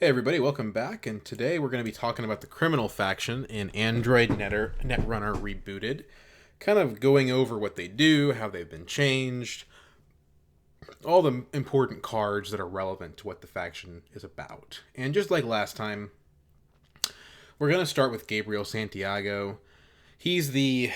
Hey everybody, welcome back, and today we're going to be talking about the criminal faction in Android Netrunner Rebooted, kind of going over what they do, how they've been changed, all the important cards that are relevant to what the faction is about. And just like last time, we're going to start with Gabriel Santiago. He's the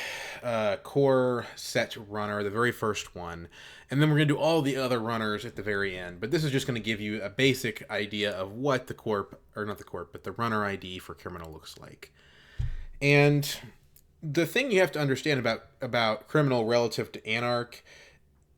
core set runner, the very first one. And then we're going to do all the other runners at the very end. But this is just going to give you a basic idea of what the corp, or not the corp, but the runner ID for criminal looks like. And the thing you have to understand about criminal relative to Anarch,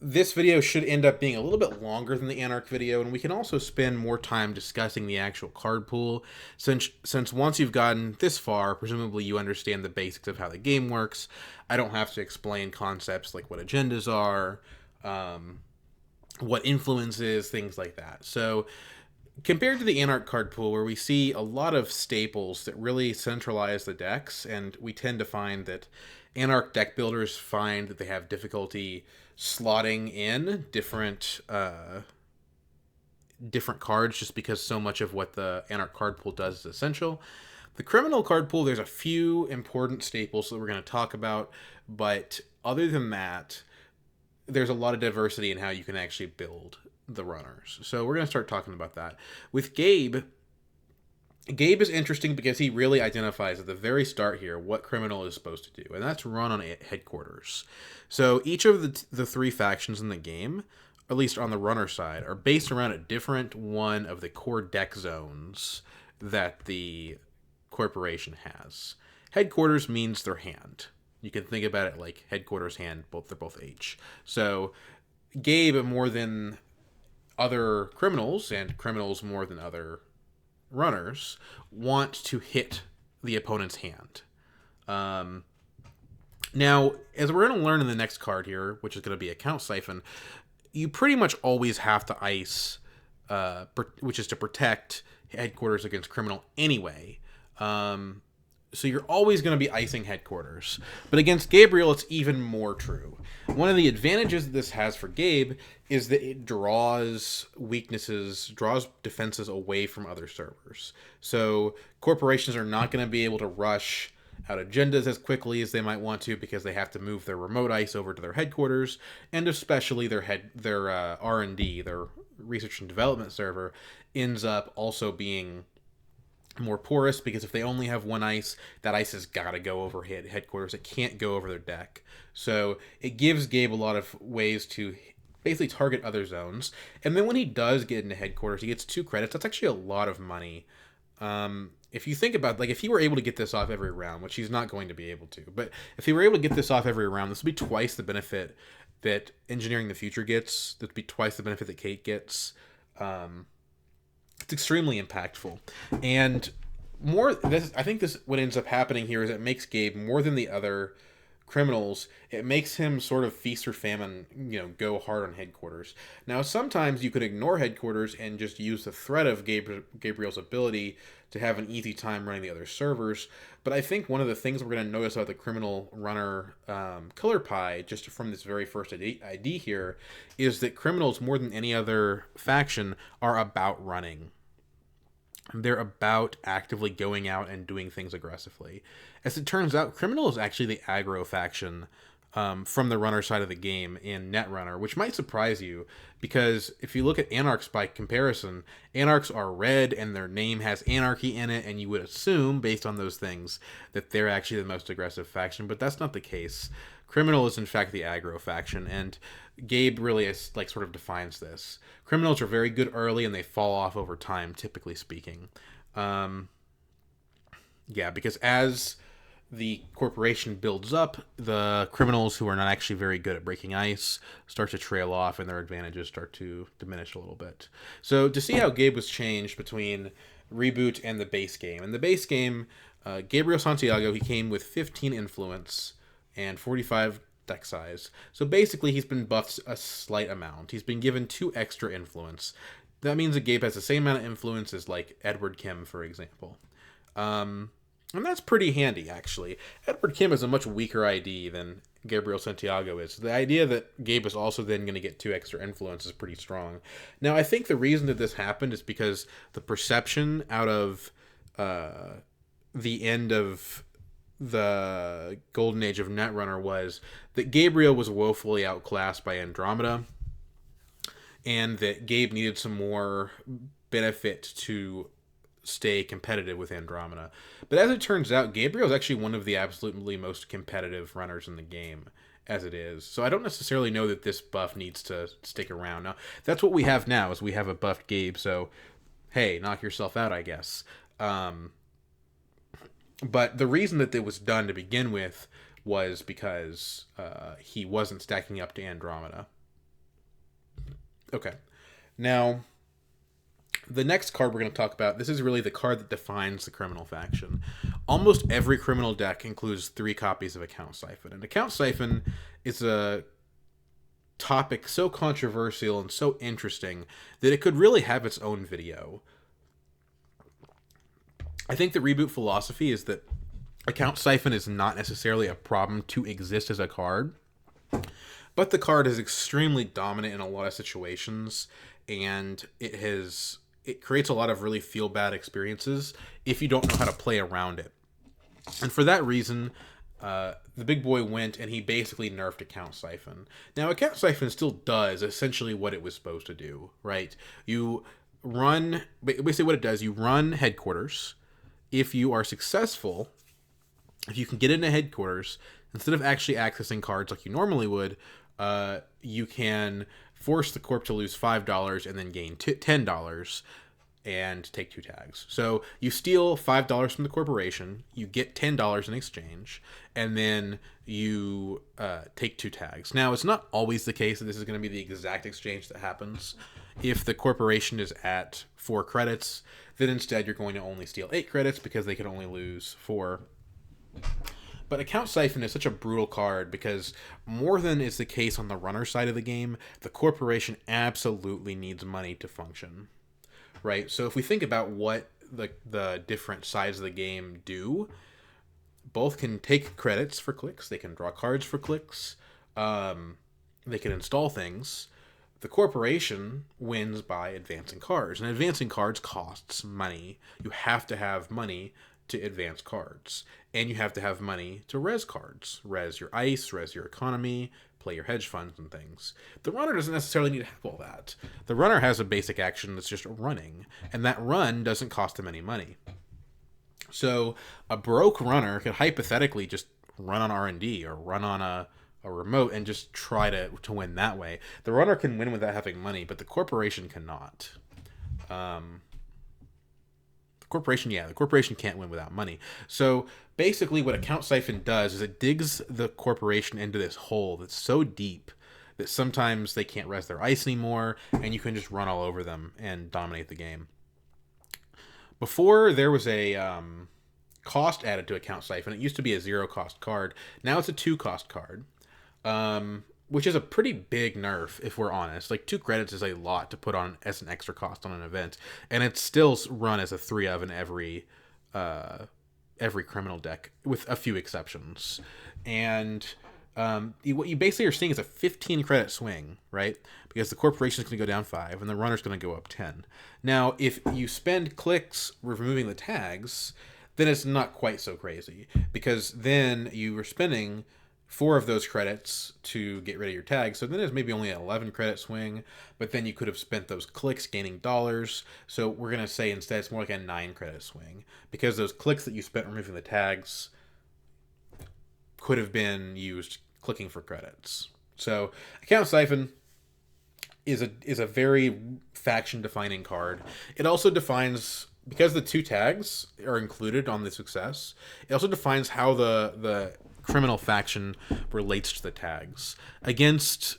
this video should end up being a little bit longer than the Anarch video, and we can also spend more time discussing the actual card pool, since once you've gotten this far, presumably you understand the basics of how the game works. I don't have to explain concepts like what agendas are, what influences, things like that. So compared to the Anarch card pool, where we see a lot of staples that really centralize the decks, and we tend to find that Anarch deck builders find that they have difficulty slotting in different cards just because so much of what the Anarch card pool does is essential. The criminal card pool, there's a few important staples that we're going to talk about, but other than that, there's a lot of diversity in how you can actually build the runners. So we're going to start talking about that. With Gabe is interesting because he really identifies at the very start here what criminal is supposed to do, and that's run on headquarters. So each of the three factions in the game, at least on the runner side, are based around a different one of the core deck zones that the corporation has. Headquarters means their hand. You can think about it like headquarters hand, they're both H. So Gabe, more than other criminals, and criminals more than other runners, want to hit the opponent's hand. Now, as we're going to learn in the next card here, which is going to be Account Siphon, you pretty much always have to ice, which is to protect headquarters against criminal anyway. So you're always going to be icing headquarters. But against Gabriel, it's even more true. One of the advantages that this has for Gabe is that it draws defenses away from other servers. So corporations are not going to be able to rush out agendas as quickly as they might want to because they have to move their remote ice over to their headquarters, and especially their R&D, their research and development server, ends up also being more porous, because if they only have one ice, that ice has got to go over headquarters. It can't go over their deck. So it gives Gabe a lot of ways to basically target other zones. And then when he does get into headquarters, he gets 2 credits. That's actually a lot of money. If you think about, like, if he were able to get this off every round, which he's not going to be able to, but if he were able to get this off every round, this would be twice the benefit that Engineering the Future gets. This would be twice the benefit that Kate gets. It's extremely impactful. And I think what ends up happening here is it makes Gabe, more than the other criminals, it makes him sort of feast or famine, go hard on headquarters. Now, sometimes you could ignore headquarters and just use the threat of Gabriel's ability to have an easy time running the other servers. But I think one of the things we're going to notice about the criminal runner color pie, just from this very first ID here, is that criminals, more than any other faction, are about running. They're about actively going out and doing things aggressively. As it turns out, criminal is actually the aggro faction from the runner side of the game in Netrunner, which might surprise you, because if you look at Anarchs by comparison, Anarchs are red and their name has anarchy in it, and you would assume, based on those things, that they're actually the most aggressive faction, but that's not the case. Criminal is in fact the aggro faction, and Gabe really sort of defines this. Criminals are very good early, and they fall off over time, typically speaking. Because as the corporation builds up, the criminals who are not actually very good at breaking ice start to trail off, and their advantages start to diminish a little bit. So to see how Gabe was changed between Reboot and the base game. In the base game, Gabriel Santiago, he came with 15 influence and 45 deck size. So basically, he's been buffed a slight amount. He's been given 2 extra influence. That means that Gabe has the same amount of influence as, like, Edward Kim, for example. And that's pretty handy, actually. Edward Kim is a much weaker ID than Gabriel Santiago is. The idea that Gabe is also then going to get 2 extra influence is pretty strong. Now, I think the reason that this happened is because the perception out of the end of the golden age of Netrunner was that Gabriel was woefully outclassed by Andromeda, and that Gabe needed some more benefit to stay competitive with Andromeda. But as it turns out, Gabriel is actually one of the absolutely most competitive runners in the game as it is. So I don't necessarily know that this buff needs to stick around. Now, that's what we have now, is we have a buffed Gabe, so hey, knock yourself out, I guess. But the reason that it was done to begin with was because he wasn't stacking up to Andromeda. Okay. Now, the next card we're going to talk about, this is really the card that defines the criminal faction. Almost every criminal deck includes 3 copies of Account Siphon. And Account Siphon is a topic so controversial and so interesting that it could really have its own video. I think the Reboot philosophy is that Account Siphon is not necessarily a problem to exist as a card, but the card is extremely dominant in a lot of situations, and it creates a lot of really feel bad experiences if you don't know how to play around it. And for that reason, the big boy went and he basically nerfed Account Siphon. Now, Account Siphon still does essentially what it was supposed to do, right? You run, basically what it does, you run headquarters. If you are successful, if you can get into headquarters, instead of actually accessing cards like you normally would, you can force the corp to lose $5 and then gain $10 and take 2 tags. So you steal $5 from the corporation, you get $10 in exchange, and then you take 2 tags. Now, it's not always the case that this is going to be the exact exchange that happens. If the corporation is at 4 credits, then instead you're going to only steal 8 credits because they can only lose 4. But Account Siphon is such a brutal card because more than is the case on the runner side of the game, the corporation absolutely needs money to function, right? So if we think about what the different sides of the game do, both can take credits for clicks, they can draw cards for clicks, they can install things. The corporation wins by advancing cards, and advancing cards costs money. You have to have money to advance cards, and you have to have money to res cards. Res your ice, res your economy, play your hedge funds and things. The runner doesn't necessarily need to have all that. The runner has a basic action that's just running, and that run doesn't cost him any money. So a broke runner could hypothetically just run on R&D or run on a remote and just try to win that way. The runner can win without having money, but the corporation cannot. The corporation can't win without money. So basically what Account Siphon does is it digs the corporation into this hole that's so deep that sometimes they can't res their ice anymore, and you can just run all over them and dominate the game. Before, there was a cost added to Account Siphon. It used to be a 0-cost card. Now it's a 2-cost card, which is a pretty big nerf, if we're honest. Like, 2 credits is a lot to put on as an extra cost on an event, and it's still run as a 3 of in every criminal deck, with a few exceptions. And what you basically are seeing is a 15 credit swing, right? Because the corporation is going to go down 5 and the runner's going to go up 10. Now, if you spend clicks removing the tags, then it's not quite so crazy, because then you were spending 4 of those credits to get rid of your tags. So then there's maybe only an 11 credit swing, but then you could have spent those clicks gaining dollars. So we're going to say instead it's more like a 9 credit swing, because those clicks that you spent removing the tags could have been used clicking for credits. So Account Siphon is a very faction defining card. It also defines, because the 2 tags are included on the success, it also defines how the criminal faction relates to the tags. Against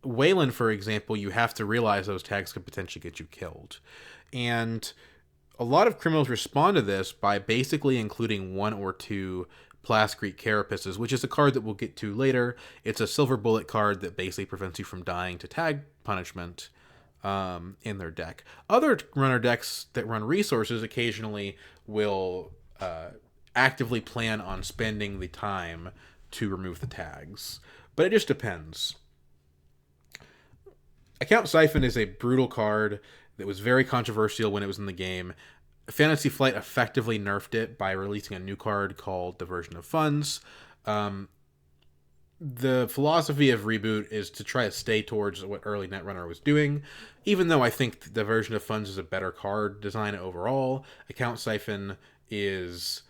Wayland, for example, you have to realize those tags could potentially get you killed. And a lot of criminals respond to this by basically including 1 or 2 Plascrete Carapaces, which is a card that we'll get to later. It's a silver bullet card that basically prevents you from dying to tag punishment in their deck. Other runner decks that run resources occasionally will actively plan on spending the time to remove the tags. But it just depends. Account Siphon is a brutal card that was very controversial when it was in the game. Fantasy Flight effectively nerfed it by releasing a new card called Diversion of Funds. The philosophy of Reboot is to try to stay towards what early Netrunner was doing, even though I think Diversion of Funds is a better card design overall. Account Siphon is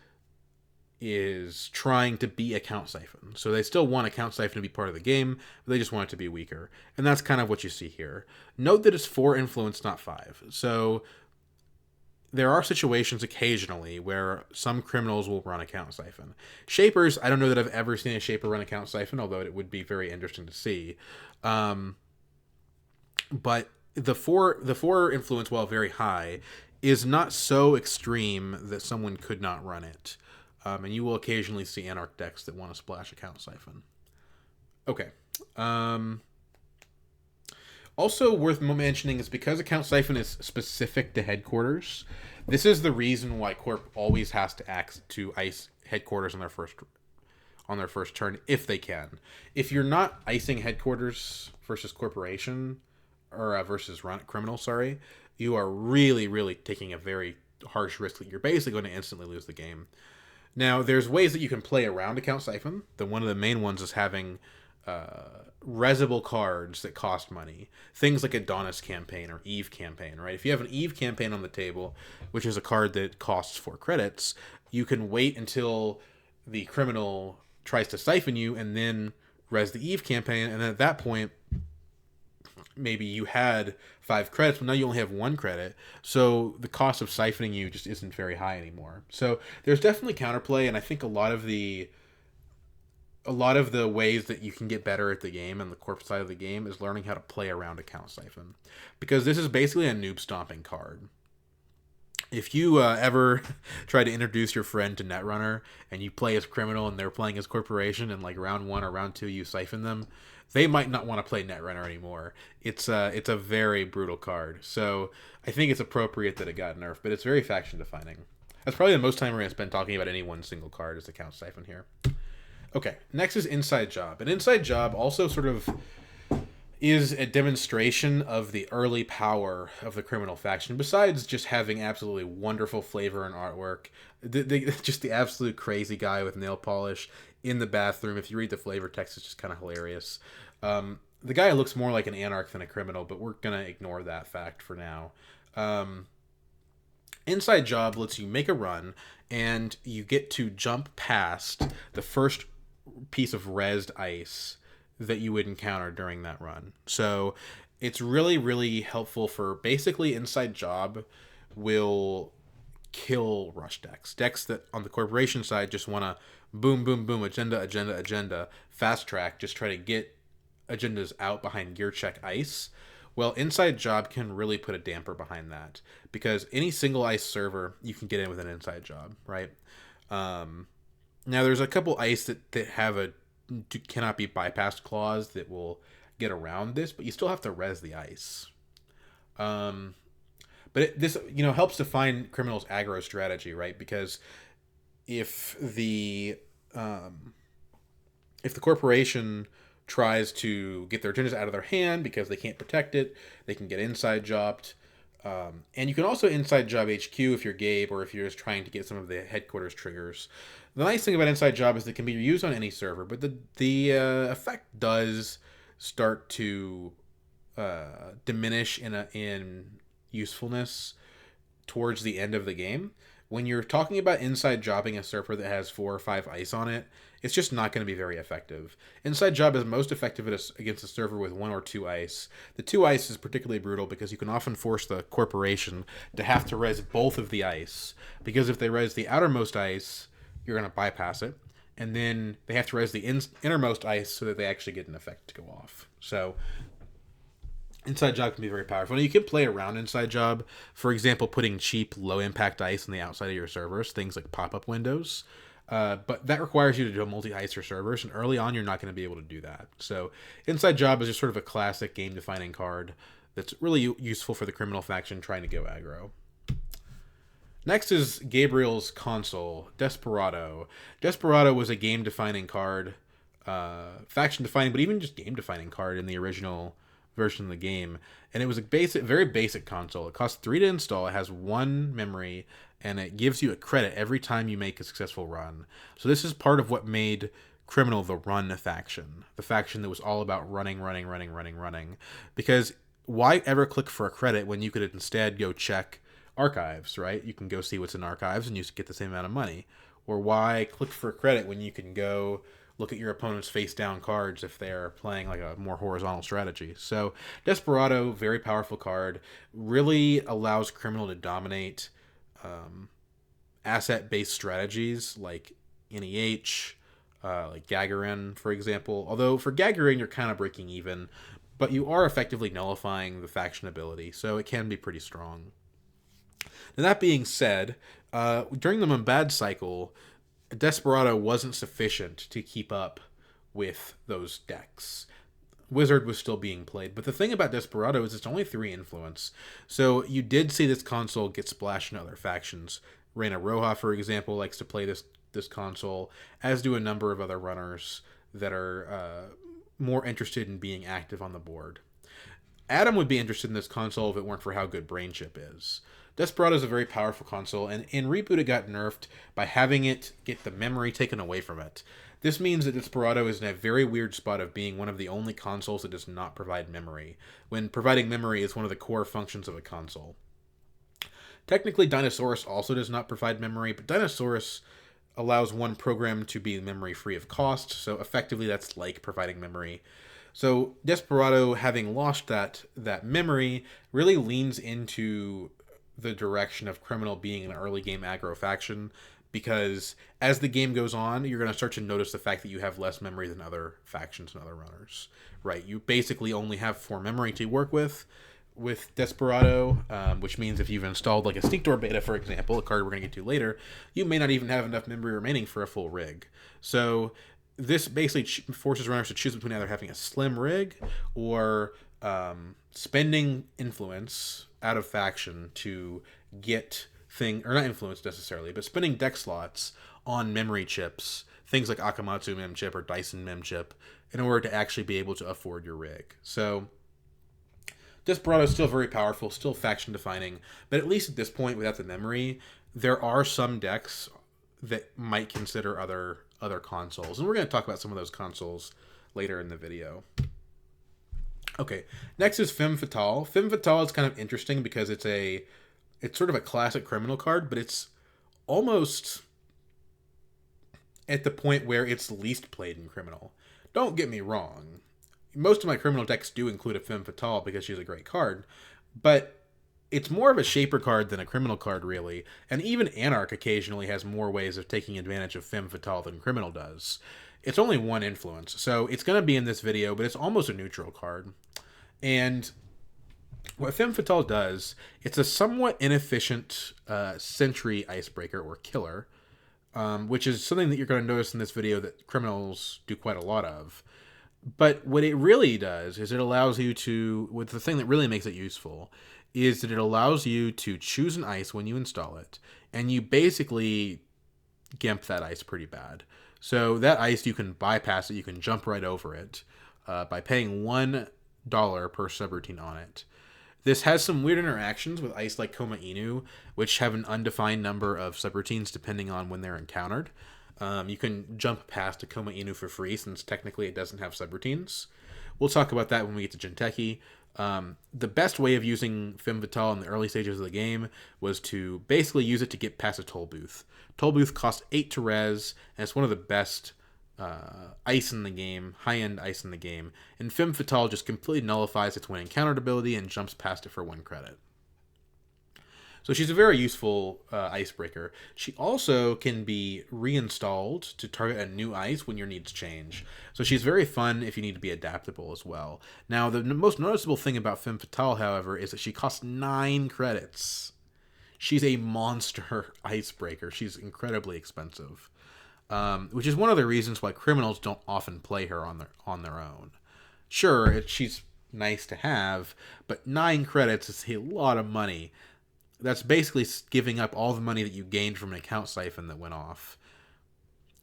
trying to be Account Siphon. So they still want Account Siphon to be part of the game, but they just want it to be weaker. And that's kind of what you see here. Note that it's 4 influence, not 5. So there are situations occasionally where some criminals will run Account Siphon. Shapers, I don't know that I've ever seen a Shaper run Account Siphon, although it would be very interesting to see. But the four influence, while very high, is not so extreme that someone could not run it. And you will occasionally see Anarch decks that want to splash Account Siphon. Okay. Also worth mentioning is because Account Siphon is specific to headquarters, this is the reason why Corp always has to act to ice headquarters on their first turn if they can. If you're not icing headquarters versus corporation or versus criminal, sorry, you are really, really taking a very harsh risk that you're basically going to instantly lose the game. Now, there's ways that you can play around Account Siphon. One of the main ones is having resible cards that cost money. Things like Adonis Campaign or Eve Campaign, right? If you have an Eve Campaign on the table, which is a card that costs 4 credits, you can wait until the criminal tries to siphon you and then res the Eve Campaign, and then at that point, maybe you had 5 credits, but now you only have 1 credit. So the cost of siphoning you just isn't very high anymore. So there's definitely counterplay, and I think a lot of the ways that you can get better at the game and the corp side of the game is learning how to play around Account Siphon. Because this is basically a noob stomping card. If you ever try to introduce your friend to Netrunner and you play as criminal and they're playing as corporation and like round 1 or round 2 you siphon them, they might not want to play Netrunner anymore. It's a very brutal card. So I think it's appropriate that it got nerfed, but it's very faction defining. That's probably the most time we're going to spend talking about any one single card is Account Siphon here. Okay, next is Inside Job. An Inside Job also sort of is a demonstration of the early power of the criminal faction, besides just having absolutely wonderful flavor and artwork. Just the absolute crazy guy with nail polish in the bathroom. If you read the flavor text, it's just kind of hilarious. The guy looks more like an anarch than a criminal, but we're going to ignore that fact for now. Inside Job lets you make a run, and you get to jump past the first piece of rezzed ice that you would encounter during that run. So it's really, really helpful for basically Inside Job will kill rush decks. Decks that on the corporation side just want to boom, boom, boom, agenda, fast track, just try to get agendas out behind gear check ice. Well, Inside Job can really put a damper behind that because any single ice server you can get in with an Inside Job, right? Now there's a couple ice that have a cannot be bypassed clause that will get around this, but you still have to res the ice. But this helps define criminals' aggro strategy, right? Because if the corporation tries to get their agendas out of their hand because they can't protect it, they can get Inside Jobbed. And you can also Inside Job HQ if you're Gabe or if you're just trying to get some of the headquarters triggers. The nice thing about Inside Job is that it can be used on any server, but the effect does start to diminish in usefulness towards the end of the game. When you're talking about Inside Jobbing a server that has 4 or 5 ice on it, it's just not going to be very effective. Inside Job is most effective against a server with 1 or 2 ice. The 2 ice is particularly brutal because you can often force the corporation to have to res both of the ice. Because if they res the outermost ice, you're going to bypass it. And then they have to res the innermost ice so that they actually get an effect to go off. So Inside Job can be very powerful. And you can play around Inside Job. For example, putting cheap, low-impact ice on the outside of your servers, things like pop-up windows. But that requires you to do a multi-icer servers, and early on you're not going to be able to do that. So Inside Job is just sort of a classic game-defining card that's really useful for the criminal faction trying to go aggro. Next is Gabriel's console, Desperado. Desperado was a game-defining card, faction-defining, but even just game-defining card in the original version of the game. And it was a basic, very basic console. It costs 3 to install. It has 1 memory, and it gives you a credit every time you make a successful run. So this is part of what made Criminal the run faction, the faction that was all about running, running, running, running, running. Because why ever click for a credit when you could instead go check archives, right? You can go see what's in archives and you get the same amount of money. Or why click for credit when you can go look at your opponent's face down cards if they're playing like a more horizontal strategy. So Desperado, very powerful card, really allows Criminal to dominate asset-based strategies like NEH, like Gagarin, for example. Although for Gagarin, you're kind of breaking even, but you are effectively nullifying the faction ability, so it can be pretty strong. Now, that being said, during the Mumbad cycle, Desperado wasn't sufficient to keep up with those decks. Wizard was still being played, but the thing about Desperado is it's only 3 influence, so you did see this console get splashed in other factions. Reina Roja, for example, likes to play this console, as do a number of other runners that are more interested in being active on the board. Adam would be interested in this console if it weren't for how good Brainchip is. Desperado is a very powerful console, and in Reboot it got nerfed by having it get the memory taken away from it. This means that Desperado is in a very weird spot of being one of the only consoles that does not provide memory, when providing memory is one of the core functions of a console. Technically, Dinosaurus also does not provide memory, but Dinosaurus allows one program to be memory free of cost, so effectively that's like providing memory. So Desperado, having lost that memory, really leans into the direction of Criminal being an early game aggro faction, because as the game goes on, you're going to start to notice the fact that you have less memory than other factions and other runners, right? You basically only have 4 memory to work with Desperado, which means if you've installed like a Sneak Door beta, for example, a card we're going to get to later, you may not even have enough memory remaining for a full rig. So this basically forces runners to choose between either having a slim rig or spending influence out of faction to get or not influence necessarily, but spending deck slots on memory chips, things like Akamatsu Mem Chip or Dyson Mem Chip, in order to actually be able to afford your rig. So Desperado is still very powerful, still faction defining, but at least at this point, without the memory, there are some decks that might consider other consoles, and we're going to talk about some of those consoles later in the video. Okay, next is Femme Fatale. Femme Fatale is kind of interesting because it's sort of a classic Criminal card, but it's almost at the point where it's least played in Criminal. Don't get me wrong. Most of my Criminal decks do include a Femme Fatale because she's a great card, but it's more of a Shaper card than a Criminal card, really, and even Anarch occasionally has more ways of taking advantage of Femme Fatale than Criminal does. It's only 1 influence, so it's going to be in this video, but it's almost a neutral card. And what Femme Fatale does, it's a somewhat inefficient Sentry Icebreaker or Killer, which is something that you're going to notice in this video that Criminals do quite a lot of. But what it really does is it allows you to, with the thing that really makes it useful, is that it allows you to choose an ice when you install it, and you basically gimp that ice pretty bad. So that ice, you can bypass it, you can jump right over it by paying $1 per subroutine on it. This has some weird interactions with ice like Koma Inu, which have an undefined number of subroutines depending on when they're encountered. You can jump past a Koma Inu for free since technically it doesn't have subroutines. We'll talk about that when we get to Jinteki. The best way of using Femme Fatale in the early stages of the game was to basically use it to get past a Toll Booth. Toll Booth costs 8 to res, and it's one of the best ice in the game, high-end ice in the game, and Femme Fatale just completely nullifies its when encountered ability and jumps past it for 1 credit. So she's a very useful icebreaker. She also can be reinstalled to target a new ice when your needs change. So she's very fun if you need to be adaptable as well. Now, the most noticeable thing about Femme Fatale, however, is that she costs 9 credits. She's a monster icebreaker. She's incredibly expensive, which is one of the reasons why Criminals don't often play her on their own. Sure, she's nice to have, but 9 credits is a lot of money. That's basically giving up all the money that you gained from an account siphon that went off.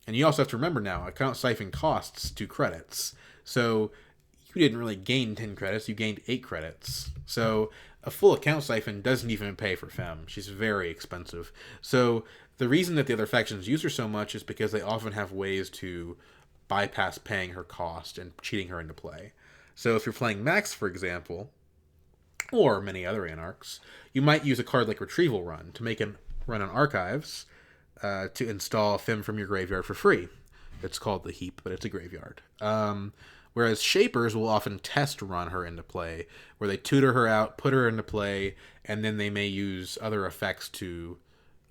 And you also have to remember now, account siphon costs 2 credits. So you didn't really gain 10 credits, you gained 8 credits. So a full account siphon doesn't even pay for Femme. She's very expensive. So the reason that the other factions use her so much is because they often have ways to bypass paying her cost and cheating her into play. So if you're playing Max, for example, or many other Anarchs, you might use a card like Retrieval Run to make an run on Archives to install Femme from your graveyard for free. It's called the Heap, but it's a graveyard. Whereas Shapers will often test run her into play, where they tutor her out, put her into play, and then they may use other effects to,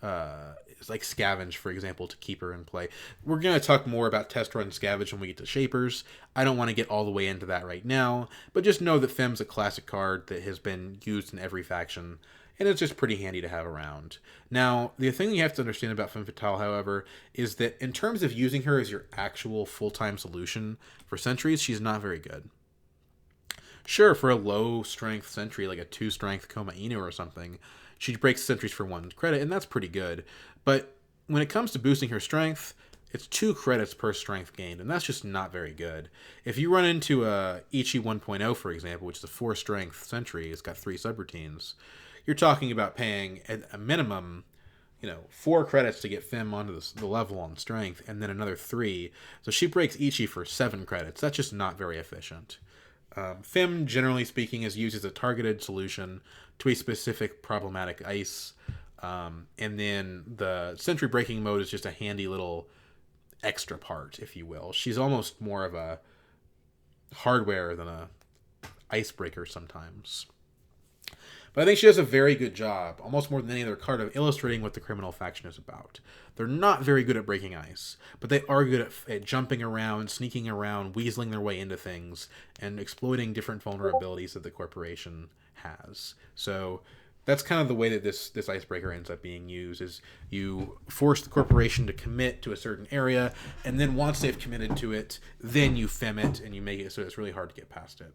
like Scavenge, for example, to keep her in play. We're going to talk more about test run Scavenge when we get to Shapers. I don't want to get all the way into that right now, but just know that Femme's a classic card that has been used in every faction, and it's just pretty handy to have around. Now, the thing you have to understand about Femme Fatale, however, is that in terms of using her as your actual full-time solution for sentries, she's not very good. Sure, for a low-strength sentry, like a 2-strength Koma Inu or something, she breaks sentries for 1 credit, and that's pretty good. But when it comes to boosting her strength, it's 2 credits per strength gained, and that's just not very good. If you run into a Ichi 1.0, for example, which is a 4-strength sentry, it's got 3 subroutines, you're talking about paying at a minimum, 4 credits to get Femme onto the level on strength, and then another 3. So she breaks Ichi for 7 credits. That's just not very efficient. Femme, generally speaking, is used as a targeted solution to a specific problematic ice. And then the sentry breaking mode is just a handy little extra part, if you will. She's almost more of a hardware than a icebreaker sometimes. But I think she does a very good job, almost more than any other card, of illustrating what the criminal faction is about. They're not very good at breaking ice, but they are good at jumping around, sneaking around, weaseling their way into things, and exploiting different vulnerabilities that the corporation has. So that's kind of the way that this icebreaker ends up being used, is you force the corporation to commit to a certain area, and then once they've committed to it, then you Femme it, and you make it so it's really hard to get past it.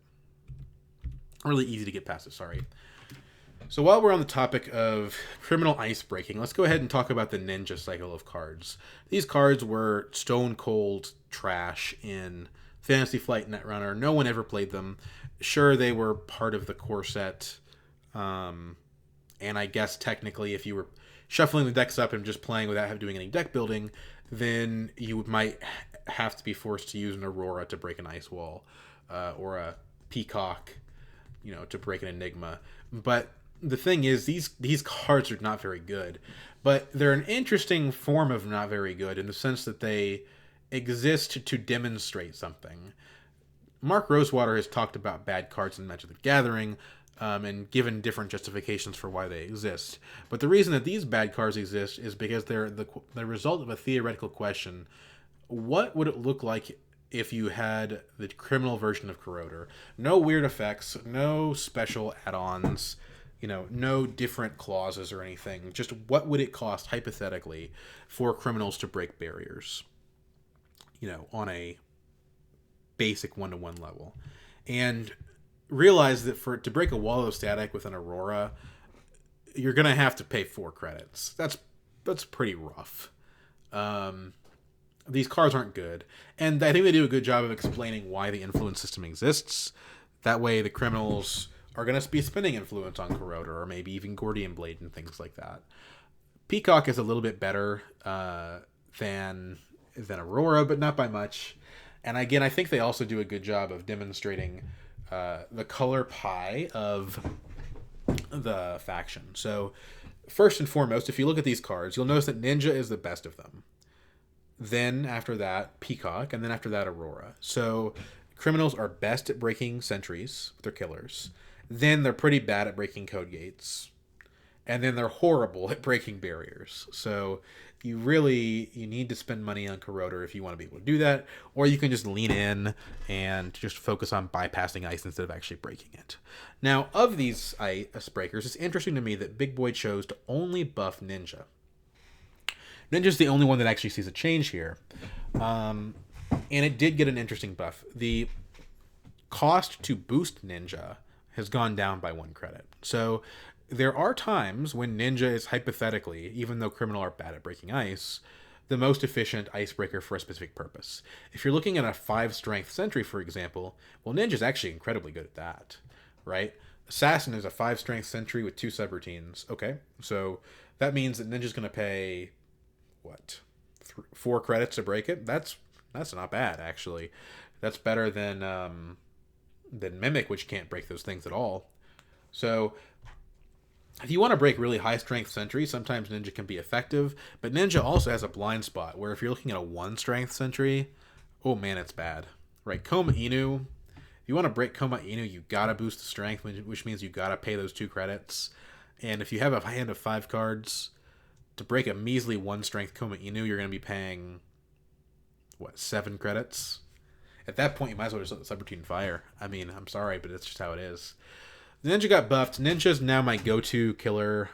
Really easy to get past it, sorry. So while we're on the topic of criminal ice breaking, let's go ahead and talk about the ninja cycle of cards. These cards were stone cold trash in Fantasy Flight Netrunner. No one ever played them. Sure, they were part of the core set. And I guess technically if you were shuffling the decks up and just playing without doing any deck building, then you might have to be forced to use an Aurora to break an ice wall, or a Peacock, to break an Enigma. But the thing is, these cards are not very good, but they're an interesting form of not very good in the sense that they exist to demonstrate something. Mark Rosewater has talked about bad cards in Magic the Gathering, and given different justifications for why they exist. But the reason that these bad cards exist is because they're the result of a theoretical question. What would it look like if you had the criminal version of Corroder? No weird effects, no special add-ons, no different clauses or anything. Just what would it cost, hypothetically, for criminals to break barriers, on a basic 1-to-1 level? And realize that to break a wall of static with an Aurora, you're going to have to pay 4 credits. That's pretty rough. These cards aren't good. And I think they do a good job of explaining why the influence system exists. That way the criminals are going to be spending influence on Corroder, or maybe even Gordian Blade and things like that. Peacock is a little bit better than Aurora, but not by much. And again, I think they also do a good job of demonstrating the color pie of the faction. So first and foremost, if you look at these cards, you'll notice that Ninja is the best of them. Then after that, Peacock, and then after that, Aurora. So criminals are best at breaking sentries with their killers. Then they're pretty bad at breaking code gates. And then they're horrible at breaking barriers. So you need to spend money on Corroder if you want to be able to do that. Or you can just lean in and just focus on bypassing ice instead of actually breaking it. Now, of these ice breakers, it's interesting to me that Big Boy chose to only buff Ninja. Ninja's the only one that actually sees a change here. And it did get an interesting buff. The cost to boost Ninja has gone down by 1 credit. So there are times when Ninja is hypothetically, even though Criminal are bad at breaking ice, the most efficient icebreaker for a specific purpose. If you're looking at a 5 strength sentry, for example, well, Ninja's actually incredibly good at that, right? Assassin is a 5 strength sentry with 2 subroutines. Okay, so that means that Ninja's going to pay, what, 4 credits to break it? That's not bad, actually. That's better than Mimic, which can't break those things at all. So if you want to break really high strength sentry, sometimes Ninja can be effective, but Ninja also has a blind spot where if you're looking at a 1 strength sentry, oh man, it's bad. Right, Koma Inu, if you want to break Koma Inu, you gotta boost the strength, which means you gotta pay those 2 credits. And if you have a hand of 5 cards, to break a measly 1 strength Koma Inu, you're going to be paying, what, 7 credits? At that point, you might as well just let the subroutine fire. I mean, I'm sorry, but it's just how it is. The Ninja got buffed. Ninja's now my go-to killer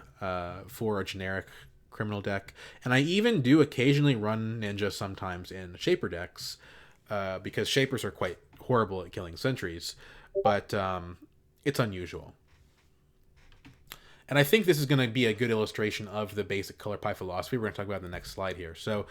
for a generic Criminal deck. And I even do occasionally run Ninja sometimes in Shaper decks because Shapers are quite horrible at killing sentries. But it's unusual. And I think this is going to be a good illustration of the basic color pie philosophy we're going to talk about in the next slide here. So,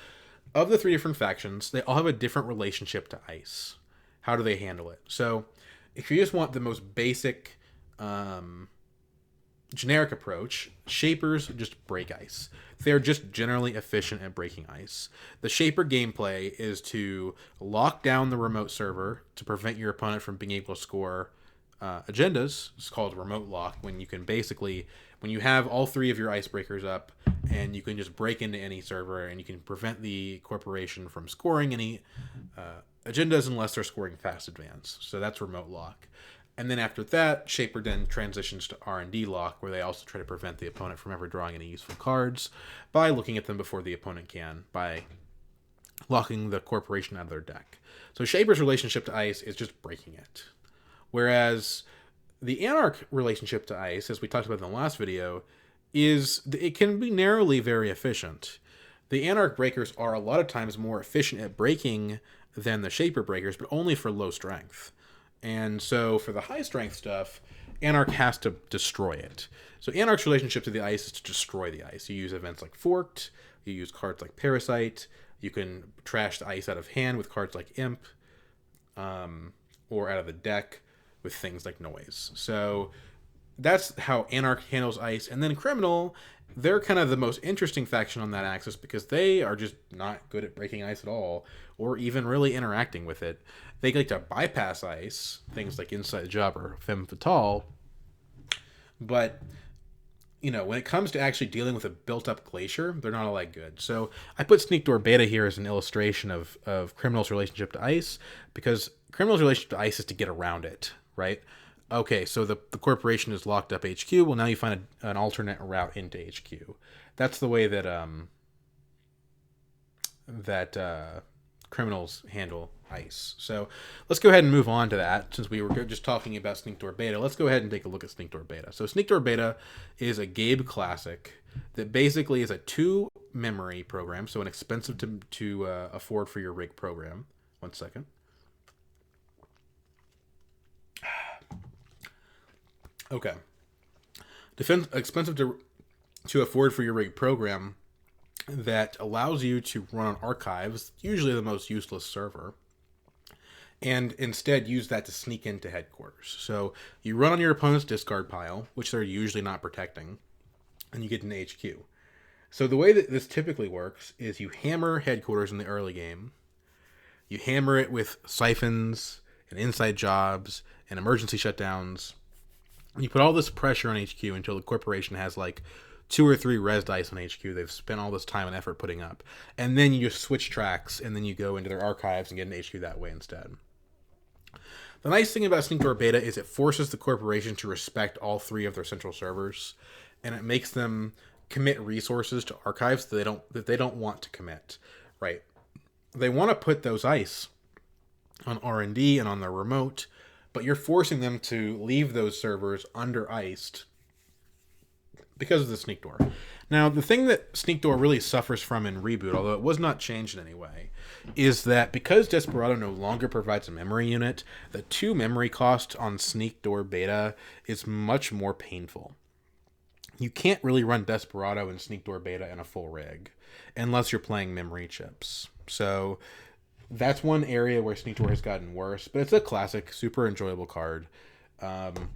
of the 3 different factions, they all have a different relationship to ice. How do they handle it? So, if you just want the most basic, generic approach, Shapers just break ice. They're just generally efficient at breaking ice. The Shaper gameplay is to lock down the remote server to prevent your opponent from being able to score agendas. It's called remote lock, when you can basically, when you have all 3 of your icebreakers up and you can just break into any server and you can prevent the corporation from scoring any agendas unless they're scoring fast advance. So that's remote lock. And then after that, Shaper then transitions to R&D lock, where they also try to prevent the opponent from ever drawing any useful cards by looking at them before the opponent can, by locking the corporation out of their deck. So Shaper's relationship to ice is just breaking it. Whereas the Anarch relationship to ice, as we talked about in the last video, it can be narrowly very efficient. The Anarch breakers are a lot of times more efficient at breaking than the Shaper breakers, but only for low strength. And so for the high strength stuff, Anarch has to destroy it. So Anarch's relationship to the ice is to destroy the ice. You use events like Forked, you use cards like Parasite, you can trash the ice out of hand with cards like Imp, or out of the deck with things like Noise. So that's how Anarch handles ice. And then Criminal, they're kind of the most interesting faction on that axis because they are just not good at breaking ice at all, or even really interacting with it. They like to bypass ice, things like Inside Job or Femme Fatale. But, you know, when it comes to actually dealing with a built-up glacier, they're not all that good. So I put Sneak Door Beta here as an illustration of Criminal's relationship to ice, because Criminal's relationship to ice is to get around it, right? Okay, so the corporation is locked up HQ. Well, now you find an alternate route into HQ. That's the way that criminals handle ice. So let's go ahead and move on to that. Since we were just talking about Sneak Door Beta, let's go ahead and take a look at Sneak Door Beta. So Sneak Door Beta is a Gabe classic that basically is a 2 memory program, so an expensive to afford for your rig program. One second. Okay. Expensive to afford for your rig program that allows you to run on archives, usually the most useless server, and instead use that to sneak into headquarters. So you run on your opponent's discard pile, which they're usually not protecting, and you get an HQ. So the way that this typically works is you hammer headquarters in the early game. You hammer it with siphons and inside jobs and emergency shutdowns. You put all this pressure on HQ until the corporation has like 2 or 3 res dice on HQ they've spent all this time and effort putting up. And then you just switch tracks, and then you go into their archives and get an HQ that way instead. The nice thing about Sneak Door Beta is it forces the corporation to respect all 3 of their central servers, and it makes them commit resources to archives that they don't want to commit, right? They want to put those ice on R&D and on their remote, but you're forcing them to leave those servers under-iced because of the Sneak Door. Now, the thing that Sneak Door really suffers from in Reboot, although it was not changed in any way, is that because Desperado no longer provides a memory unit, the 2 memory cost on Sneak Door Beta is much more painful. You can't really run Desperado and Sneak Door Beta in a full rig unless you're playing memory chips. So that's one area where Sneak Door has gotten worse, but it's a classic, super enjoyable card. Um,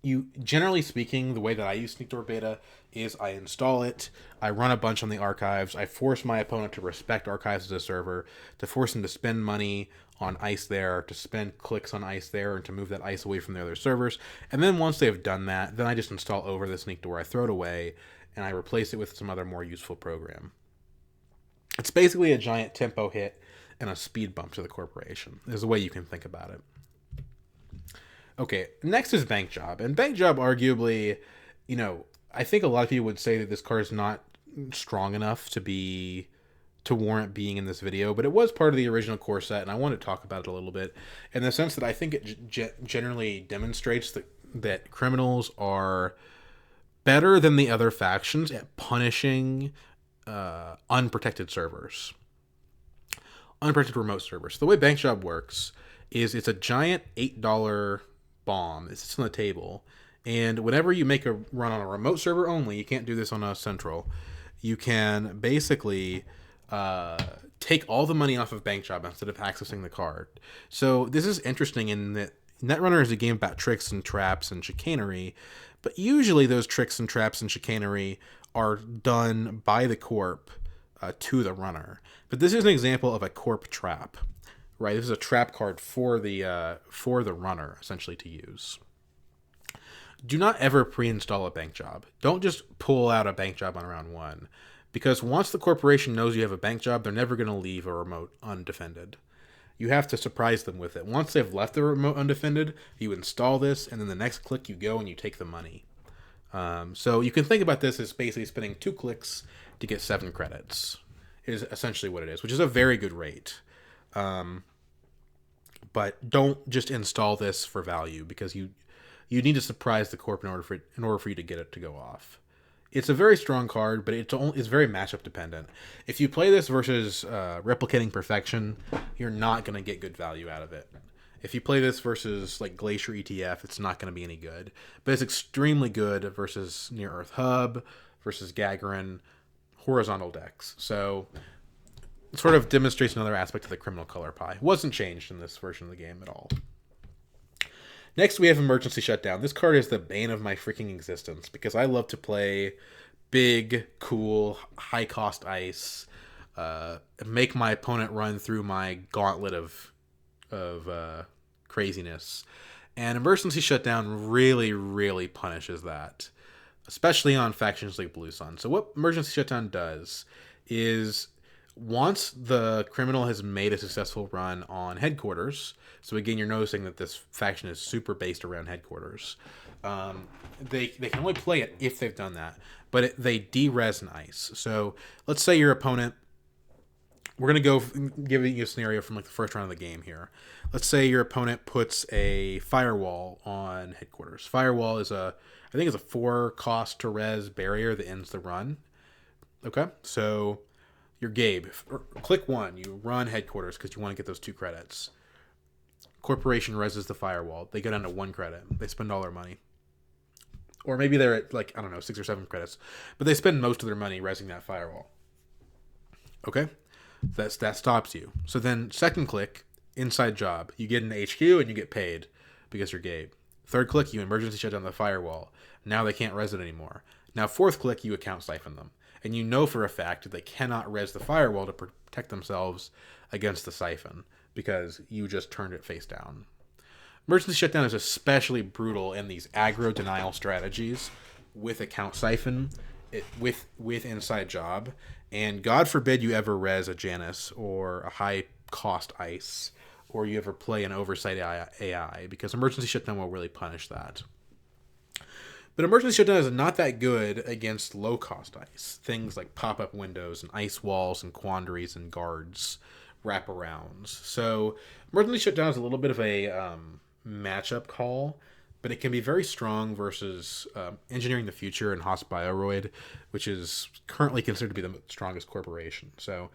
you generally speaking, the way that I use Sneak Door Beta is I install it, I run a bunch on the archives, I force my opponent to respect archives as a server, to force them to spend money on ice there, to spend clicks on ice there, and to move that ice away from the other servers. And then once they've done that, then I just install over the Sneak Door, I throw it away, and I replace it with some other more useful program. It's basically a giant tempo hit and a speed bump to the corporation, is the way you can think about it. Okay, next is Bank Job. And Bank Job, arguably, I think a lot of people would say that this card is not strong enough to warrant being in this video, but it was part of the original core set, and I want to talk about it a little bit in the sense that I think it generally demonstrates that criminals are better than the other factions at punishing unprotected servers, unprotected remote servers. So the way Bank Job works is it's a giant $8 bomb. It sits on the table, and whenever you make a run on a remote server only, you can't do this on a central. You can basically take all the money off of Bank Job instead of accessing the card. So this is interesting in that Netrunner is a game about tricks and traps and chicanery, but usually those tricks and traps and chicanery are done by the corp to the runner. But this is an example of a corp trap, right? This is a trap card for the runner essentially to use. Do not ever pre-install a Bank Job. Don't just pull out a Bank Job on round one, because once the corporation knows you have a Bank Job, they're never going to leave a remote undefended. You have to surprise them with it. Once they've left the remote undefended, you install this, and then the next click you go and you take the money. So you can think about this as basically spending 2 clicks to get 7 credits, is essentially what it is, which is a very good rate. But don't just install this for value, because you need to surprise the corp in order for you to get it to go off. It's a very strong card, but it's very matchup dependent. If you play this versus Replicating Perfection, you're not going to get good value out of it. If you play this versus like Glacier ETF, it's not going to be any good. But it's extremely good versus Near Earth Hub, versus Gagarin, horizontal decks. So it sort of demonstrates another aspect of the criminal color pie. It wasn't changed in this version of the game at all. Next, we have Emergency Shutdown. This card is the bane of my freaking existence, because I love to play big, cool, high-cost ice, make my opponent run through my gauntlet of craziness. And Emergency Shutdown really, really punishes that, especially on factions like Blue Sun. So what Emergency Shutdown does is, once the criminal has made a successful run on headquarters, so again, you're noticing that this faction is super based around headquarters, they can only play it if they've done that, but they de-res an ice. So let's say your opponent, we're going to go giving you a scenario from like the first round of the game here. Let's say your opponent puts a Firewall on headquarters. Firewall is I think it's a 4 cost to res barrier that ends the run. Okay, so you're Gabe. Click 1, you run headquarters because you want to get those 2 credits. Corporation reses the Firewall. They go down to 1 credit. They spend all their money. Or maybe they're at 6 or 7 credits. But they spend most of their money resing that Firewall. Okay? That stops you. So then second click, inside job. You get an HQ and you get paid because you're Gabe. Third click, you emergency shut down the Firewall. Now they can't res it anymore. Now fourth click, you account siphon them. And you know for a fact that they cannot res the Firewall to protect themselves against the siphon, because you just turned it face down. Emergency Shutdown is especially brutal in these aggro denial strategies with account siphon, with inside job, and God forbid you ever res a Janus or a high cost ice, or you ever play an oversight AI, because Emergency Shutdown will really punish that. But Emergency Shutdown is not that good against low cost ice. Things like pop-up windows and ice walls and quandaries and guards, wraparounds. So Emergency Shutdown is a little bit of a matchup call, but it can be very strong versus Engineering the Future and Hospbioroid, which is currently considered to be the strongest corporation. So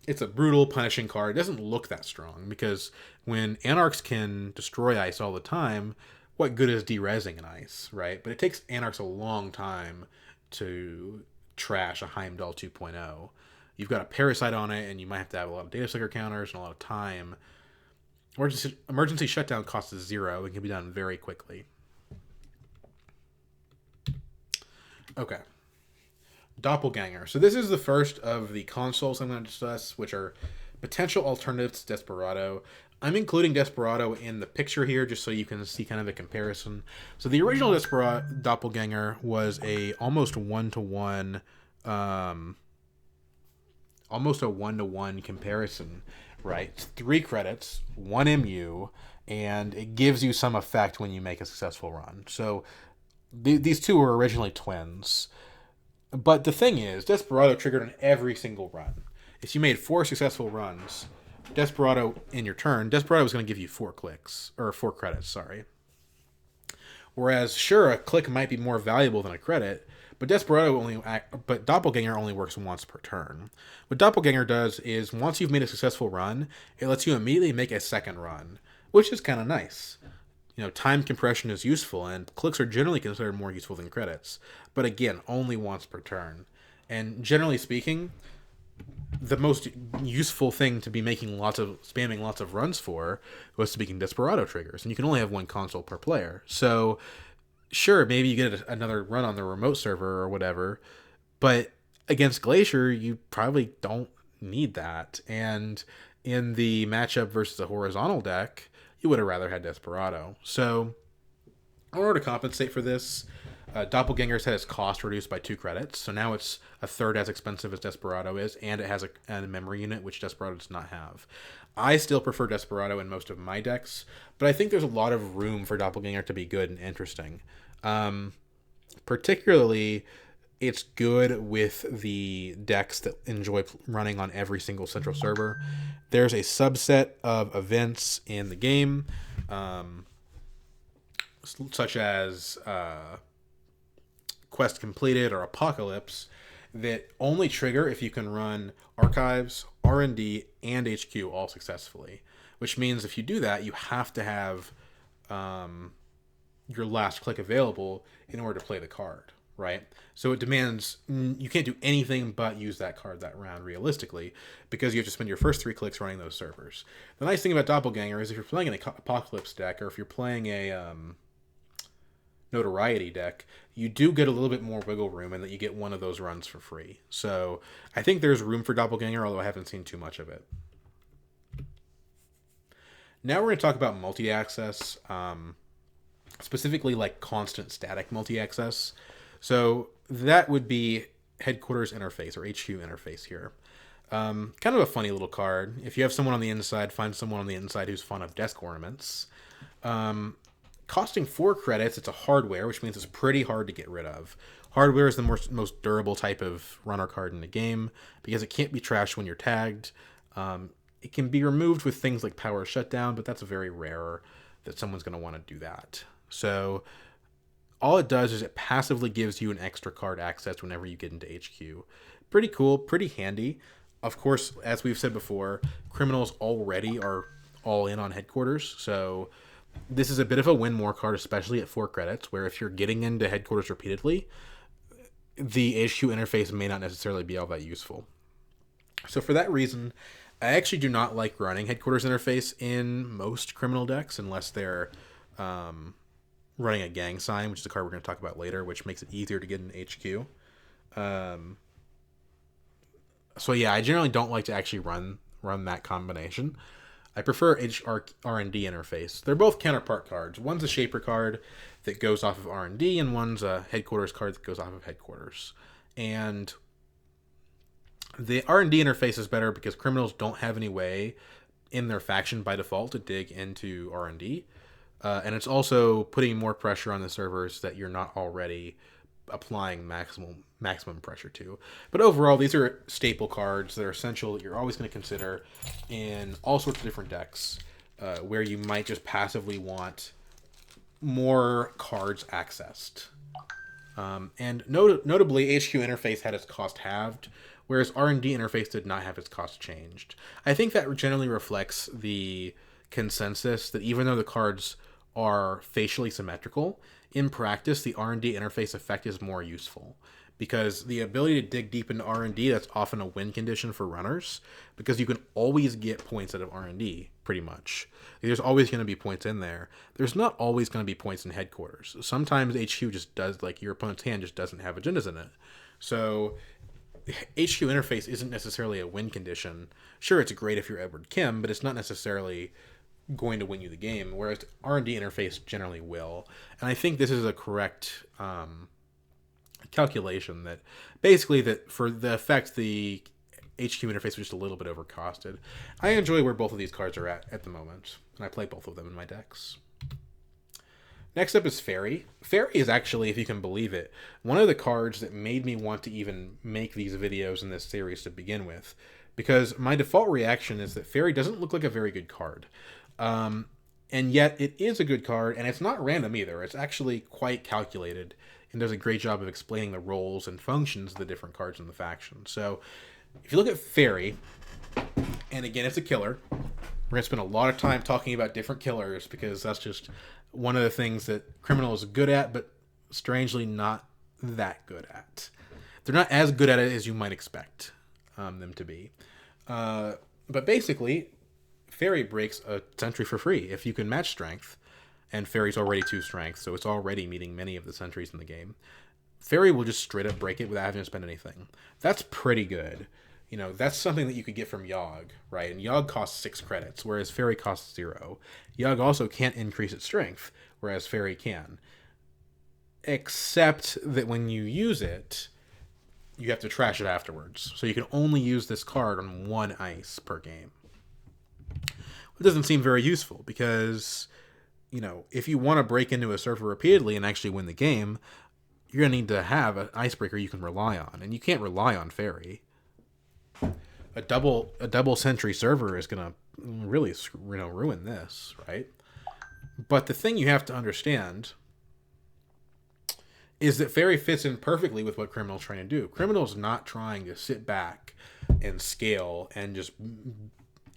it's a brutal, punishing card. It doesn't look that strong, because when Anarchs can destroy ice all the time, what good is derezzing an ice, right? But it takes Anarchs a long time to trash a Heimdall 2.0. You've got a Parasite on it, and you might have to have a lot of data sticker counters and a lot of time. Emergency shutdown costs 0 and can be done very quickly. Okay. Doppelganger. So this is the first of the consoles I'm going to discuss, which are potential alternatives to Desperado. I'm including Desperado in the picture here just so you can see kind of a comparison. So the original Desperado Doppelganger was a almost one-to-one comparison, right? It's 3 credits, 1 MU, and it gives you some effect when you make a successful run. So these two were originally twins. But the thing is, Desperado triggered on every single run. If you made 4 successful runs, Desperado in your turn, Desperado was going to give you 4 credits, sorry. Whereas, sure, a click might be more valuable than a credit, but Doppelganger only works once per turn. What Doppelganger does is, once you've made a successful run, it lets you immediately make a second run, which is kind of nice. Time compression is useful, and clicks are generally considered more useful than credits. But again, only once per turn. And generally speaking, the most useful thing to be spamming lots of runs for was to be Desperado triggers, and you can only have 1 console per player. So, sure, maybe you get another run on the remote server or whatever, but against Glacier, you probably don't need that. And in the matchup versus a horizontal deck, you would have rather had Desperado. So, in order to compensate for this, Doppelganger's had its cost reduced by 2 credits, so now it's a third as expensive as Desperado is, and it has a memory unit, which Desperado does not have. I still prefer Desperado in most of my decks, but I think there's a lot of room for Doppelganger to be good and interesting. Particularly, it's good with the decks that enjoy running on every single central server. There's a subset of events in the game, such as Quest Completed or Apocalypse, that only trigger if you can run Archives, R&D, and HQ all successfully. Which means if you do that, you have to have your last click available in order to play the card, right? So it demands you can't do anything but use that card that round realistically, because you have to spend your first 3 clicks running those servers. The nice thing about Doppelganger is if you're playing an Apocalypse deck, or if you're playing a Notoriety deck, you do get a little bit more wiggle room, and that you get 1 of those runs for free. So I think there's room for Doppelganger, although I haven't seen too much of it. Now we're going to talk about multi-access, specifically like constant static multi-access. So that would be Headquarters Interface, or HQ Interface here. Kind of a funny little card. If you have someone on the inside, find someone on the inside who's fond of desk ornaments. Costing 4 credits, it's a hardware, which means it's pretty hard to get rid of. Hardware is the most durable type of runner card in the game, because it can't be trashed when you're tagged. It can be removed with things like Power Shutdown, but that's very rare that someone's going to want to do that. So all it does is it passively gives you an extra card access whenever you get into HQ. Pretty cool, pretty handy. Of course, as we've said before, criminals already are all in on Headquarters, so this is a bit of a win more card, especially at 4 credits, where if you're getting into Headquarters repeatedly, the HQ interface may not necessarily be all that useful. So for that reason, I actually do not like running Headquarters interface in most criminal decks, unless they're running a Gang Sign, which is a card we're going to talk about later, which makes it easier to get in HQ. So yeah, I generally don't like to actually run that combination. I prefer R&D interface. They're both counterpart cards. One's a Shaper card that goes off of R&D, and one's a Headquarters card that goes off of Headquarters. And the R&D interface is better because criminals don't have any way in their faction by default to dig into R&D. And it's also putting more pressure on the servers that you're not already applying maximum pressure to. But overall, these are staple cards that are essential that you're always going to consider in all sorts of different decks, where you might just passively want more cards accessed. And notably, HQ interface had its cost halved, whereas R&D interface did not have its cost changed. I think that generally reflects the consensus that even though the cards are facially symmetrical, in practice, the R&D interface effect is more useful. Because the ability to dig deep into R&D, that's often a win condition for runners, because you can always get points out of R&D, pretty much. There's always going to be points in there. There's not always going to be points in headquarters. Sometimes HQ just does, like your opponent's hand just doesn't have agendas in it. So HQ interface isn't necessarily a win condition. Sure, it's great if you're Edward Kim, but it's not necessarily going to win you the game, whereas the R&D interface generally will. And I think this is a correct calculation that basically that for the effect, the HQ interface was just a little bit overcosted. I enjoy where both of these cards are at the moment, and I play both of them in my decks. Next up is Fairy. Fairy is actually, if you can believe it, one of the cards that made me want to even make these videos in this series to begin with, because my default reaction is that Fairy doesn't look like a very good card. And yet it is a good card, and it's not random either. It's actually quite calculated and does a great job of explaining the roles and functions of the different cards in the faction. So if you look at Fairy, and again, it's a killer. We're going to spend a lot of time talking about different killers because that's just one of the things that Criminal is good at, but strangely not that good at. They're not as good at it as you might expect them to be. But basically, Fairy breaks a sentry for free if you can match strength, and Fairy's already 2 strength, so it's already meeting many of the sentries in the game. Fairy will just straight up break it without having to spend anything. That's pretty good. You know, that's something that you could get from Yogg, right? And Yogg costs 6 credits, whereas Fairy costs 0. Yogg also can't increase its strength, whereas Fairy can. Except that when you use it, you have to trash it afterwards. So you can only use this card on 1 ice per game. It doesn't seem very useful because, you know, if you want to break into a server repeatedly and actually win the game, you're going to need to have an icebreaker you can rely on, and you can't rely on Fairy. A double sentry server is going to really, ruin this, right? But the thing you have to understand is that Fairy fits in perfectly with what Criminal's trying to do. Criminal's not trying to sit back and scale and just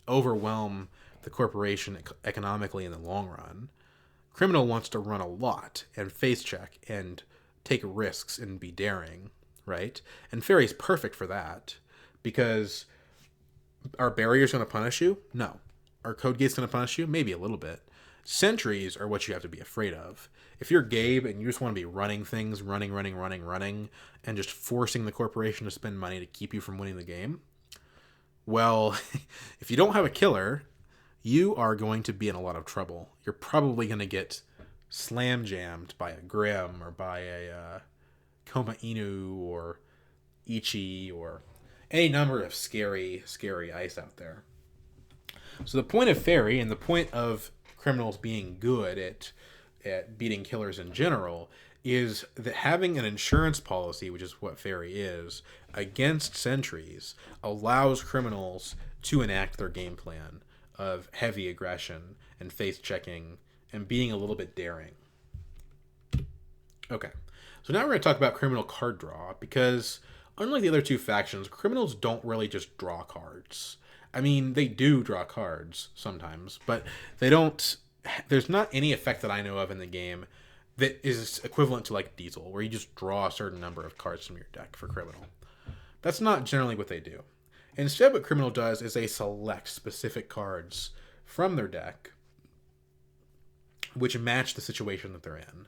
overwhelm the corporation economically in the long run. Criminal wants to run a lot and face check and take risks and be daring, right? And Fairy's perfect for that because are barriers going to punish you? No. Are code gates going to punish you? Maybe a little bit. Sentries are what you have to be afraid of. If you're Gabe and you just want to be running things, running, and just forcing the corporation to spend money to keep you from winning the game, well, if you don't have a killer, you are going to be in a lot of trouble. You're probably going to get slam jammed by a Grim or by a Koma Inu or Ichi or any number of scary ice out there. So the point of Fairy and the point of Criminals being good at beating killers in general is that having an insurance policy, which is what Fairy is, against sentries allows Criminals to enact their game plan of heavy aggression and face checking and being a little bit daring. Okay, so now we're going to talk about Criminal card draw because unlike the other 2 factions, Criminals don't really just draw cards. I mean, they do draw cards sometimes, but they don't. There's not any effect that I know of in the game that is equivalent to like Diesel, where you just draw a certain number of cards from your deck for Criminal. That's not generally what they do. Instead, what Criminal does is they select specific cards from their deck which match the situation that they're in.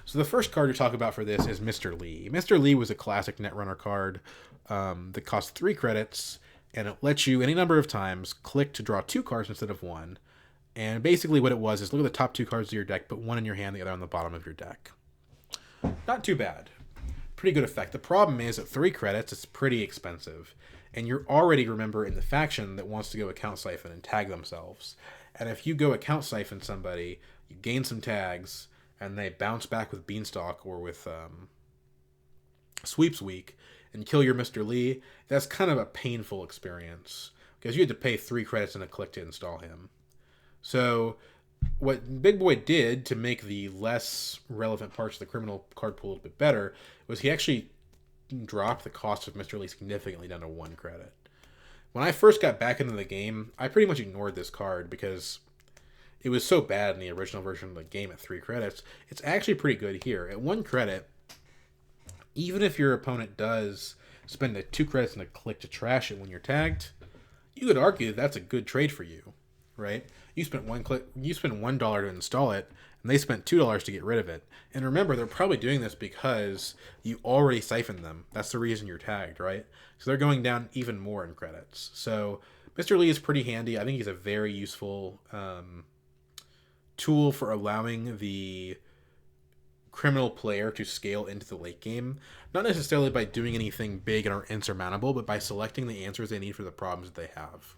So the first card to talk about for this is Mr. Lee. Mr. Lee was a classic Netrunner card that costs 3 credits, and it lets you any number of times click to draw 2 cards instead of 1. And basically what it was is look at the top 2 cards of your deck, put 1 in your hand, the other on the bottom of your deck. Not too bad. Pretty good effect. The problem is at 3 credits, it's pretty expensive. And you're already, remember, in the faction that wants to go account siphon and tag themselves. And if you go account siphon somebody, you gain some tags, and they bounce back with Beanstalk or with Sweeps Week and kill your Mr. Lee, that's kind of a painful experience. Because you had to pay 3 credits and a click to install him. So what Big Boy did to make the less relevant parts of the Criminal card pool a little bit better was he actually dropped the cost of Mr. Lee significantly down to 1 credit. When I first got back into the game, I pretty much ignored this card because it was so bad in the original version of the game at 3 credits. It's actually pretty good here. At 1 credit, even if your opponent does spend the 2 credits and a click to trash it when you're tagged, you could argue that that's a good trade for you, right? You spent $1 to install it, and they spent $2 to get rid of it. And remember, they're probably doing this because you already siphoned them. That's the reason you're tagged, right? So they're going down even more in credits. So Mr. Lee is pretty handy. I think he's a very useful tool for allowing the criminal player to scale into the late game. Not necessarily by doing anything big or insurmountable, but by selecting the answers they need for the problems that they have.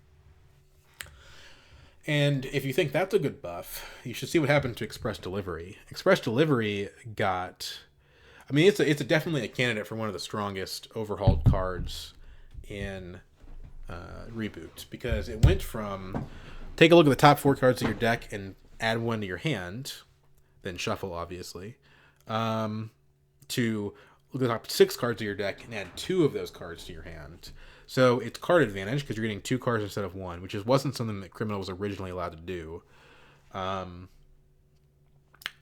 And if you think that's a good buff, you should see what happened to Express Delivery. Express Delivery got... I mean, it's definitely a candidate for one of the strongest overhauled cards in Reboot. Because it went from... Take a look at the top 4 cards of your deck and add 1 to your hand. Then shuffle, obviously. To look at the top 6 cards of your deck and add 2 of those cards to your hand. So it's card advantage because you're getting 2 cards instead of 1, which wasn't something that Criminal was originally allowed to do. And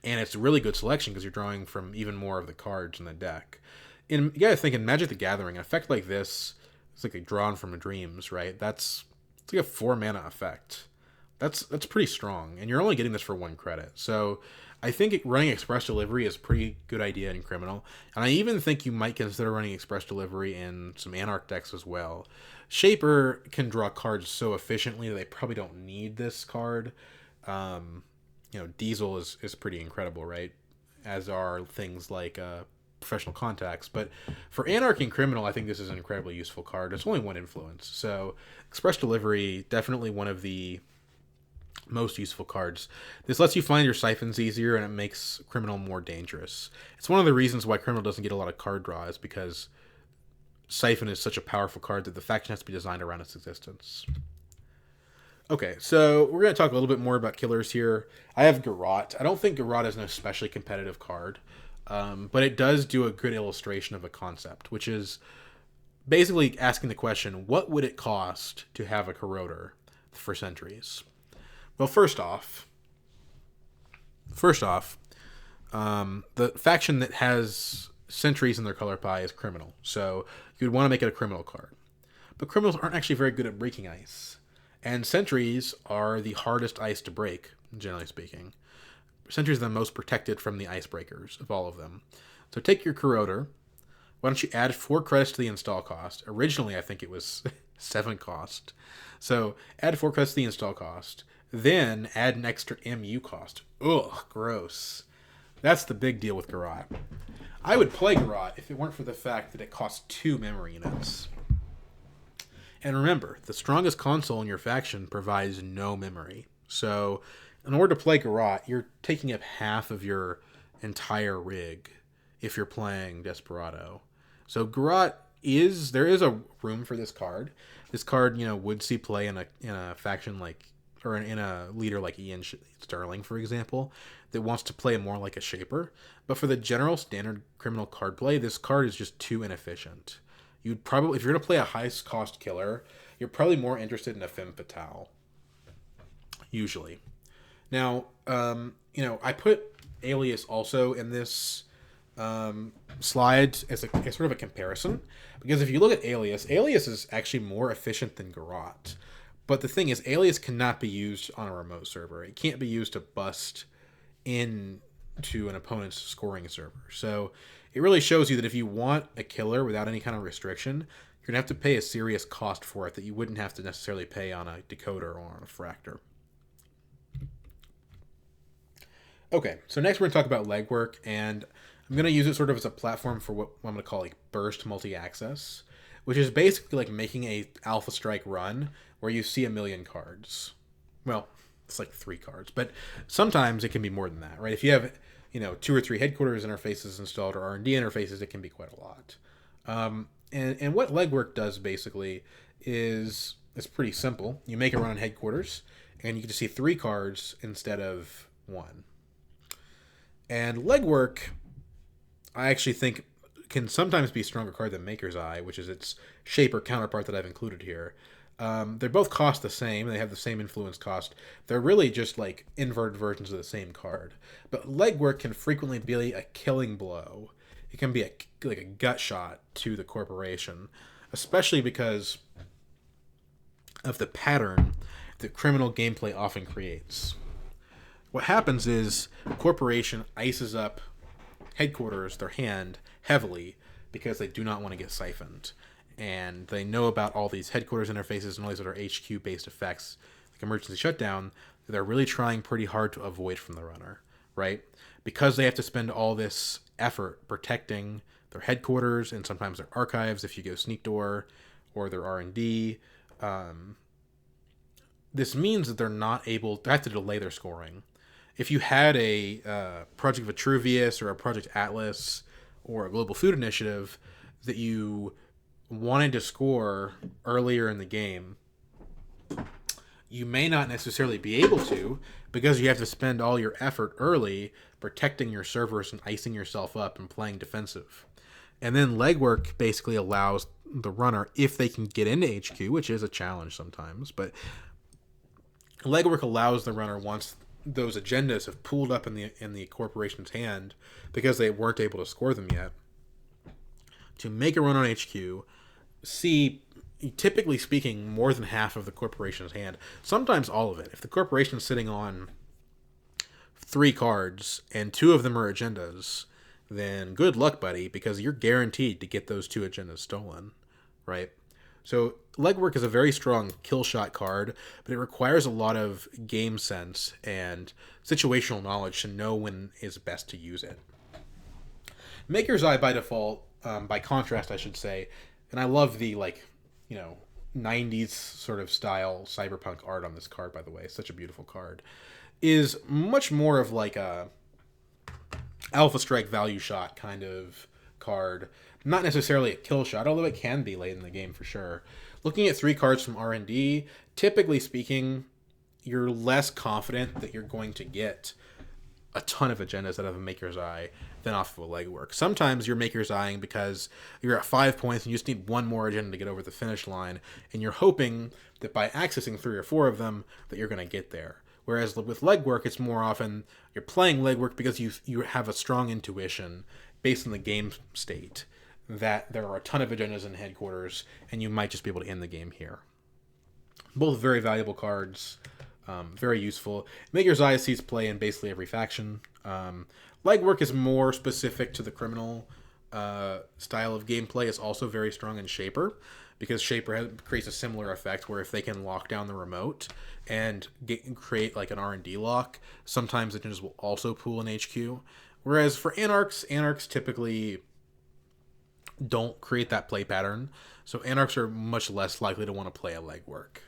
it's a really good selection because you're drawing from even more of the cards in the deck. And you gotta think, in Magic the Gathering, an effect like this, it's like a drawn from dreams, right? It's like a 4 mana effect. That's pretty strong, and you're only getting this for 1 credit. So I think running Express Delivery is a pretty good idea in Criminal. And I even think you might consider running Express Delivery in some Anarch decks as well. Shaper can draw cards so efficiently that they probably don't need this card. Diesel is pretty incredible, right? As are things like Professional Contacts. But for Anarch and Criminal, I think this is an incredibly useful card. It's only 1 influence. So Express Delivery, definitely one of the most useful cards. This lets you find your siphons easier, and it makes Criminal more dangerous. It's one of the reasons why Criminal doesn't get a lot of card draws, because Siphon is such a powerful card that the faction has to be designed around its existence. Okay, so we're going to talk a little bit more about killers here. I have Garrote. I don't think Garrote is an especially competitive card, but it does do a good illustration of a concept, which is basically asking the question, what would it cost to have a Corroder for Sentries? Well, first off, the faction that has Sentries in their color pie is Criminal. So you would want to make it a Criminal card. But Criminals aren't actually very good at breaking ice. And Sentries are the hardest ice to break, generally speaking. Sentries are the most protected from the icebreakers of all of them. So take your Corroder. Why don't you add 4 credits to the install cost? Originally, I think it was 7 cost. So add 4 credits to the install cost. Then add an extra MU cost. Ugh, gross. That's the big deal with Garrote. I would play Garrote if it weren't for the fact that it costs 2 memory units. And remember, the strongest console in your faction provides no memory. So in order to play Garrote, you're taking up half of your entire rig if you're playing Desperado. So Garrote there is a room for this card. This card, would see play in a faction like, or in a leader like Ian Sterling, for example, that wants to play more like a Shaper. But for the general standard Criminal card play, this card is just too inefficient. You'd probably, if you're going to play a high-cost killer, you're probably more interested in a Femme Fatale, usually. Now, I put Alias also in this slide as sort of a comparison, because if you look at Alias is actually more efficient than Garrote. But the thing is, Alias cannot be used on a remote server. It can't be used to bust into an opponent's scoring server. So it really shows you that if you want a killer without any kind of restriction, you're going to have to pay a serious cost for it that you wouldn't have to necessarily pay on a decoder or on a fractor. Okay, so next we're going to talk about legwork, and I'm going to use it sort of as a platform for what I'm going to call like burst multi-access, which is basically like making a Alpha Strike run where you see 1 million cards. Well, it's like 3 cards, but sometimes it can be more than that, right? If you have, 2 or 3 headquarters interfaces installed or R&D interfaces, it can be quite a lot. And what legwork does basically is it's pretty simple. You make a run on headquarters, and you get to see 3 cards instead of 1. And legwork, I actually think, can sometimes be a stronger card than Maker's Eye, which is its Shaper counterpart that I've included here. They both cost the same. They have the same influence cost. They're really just like inverted versions of the same card. But legwork can frequently be a killing blow. It can be like a gut shot to the corporation, especially because of the pattern that criminal gameplay often creates. What happens is the corporation ices up headquarters, their hand, heavily because they do not want to get siphoned. And they know about all these headquarters interfaces and all these other HQ based effects, like emergency shutdown, that they're really trying pretty hard to avoid from the runner, right? Because they have to spend all this effort protecting their headquarters and sometimes their archives if you go sneak door, or their R&D. This means that they're not able, they have to delay their scoring. If you had a Project Vitruvius or a Project Atlas or a Global Food Initiative that you wanted to score earlier in the game, you may not necessarily be able to because you have to spend all your effort early protecting your servers and icing yourself up and playing defensive. And then legwork basically allows the runner, if they can get into HQ, which is a challenge sometimes, but legwork allows the runner, once those agendas have pooled up in the corporation's hand because they weren't able to score them yet, to make a run on HQ, see, typically speaking, more than half of the corporation's hand, sometimes all of it. If the corporation's sitting on 3 cards and 2 of them are agendas, then good luck, buddy, because you're guaranteed to get those 2 agendas stolen, right? So legwork is a very strong kill shot card, but it requires a lot of game sense and situational knowledge to know when is best to use it. Maker's Eye by default, by contrast, I should say, and I love the 90s sort of style cyberpunk art on this card, by the way. It's such a beautiful card. Is much more of like a Alpha Strike value shot kind of card. Not necessarily a kill shot, although it can be late in the game for sure. Looking at 3 cards from R&D, typically speaking, you're less confident that you're going to get a ton of agendas out of a Maker's Eye than off of a legwork. Sometimes you're Maker's Eyeing because you're at 5 points and you just need 1 more agenda to get over the finish line, and you're hoping that by accessing 3 or 4 of them that you're going to get there. Whereas with legwork, it's more often you're playing legwork because you have a strong intuition based on the game state that there are a ton of agendas in headquarters and you might just be able to end the game here. Both very valuable cards, very useful. Maker's Eye sees play in basically every faction. Legwork is more specific to the criminal style of gameplay. It's also very strong in Shaper, because Shaper creates a similar effect where if they can lock down the remote and create like an R&D lock, sometimes agendas will also pool in HQ. Whereas for Anarchs typically don't create that play pattern, so Anarchs are much less likely to want to play a legwork.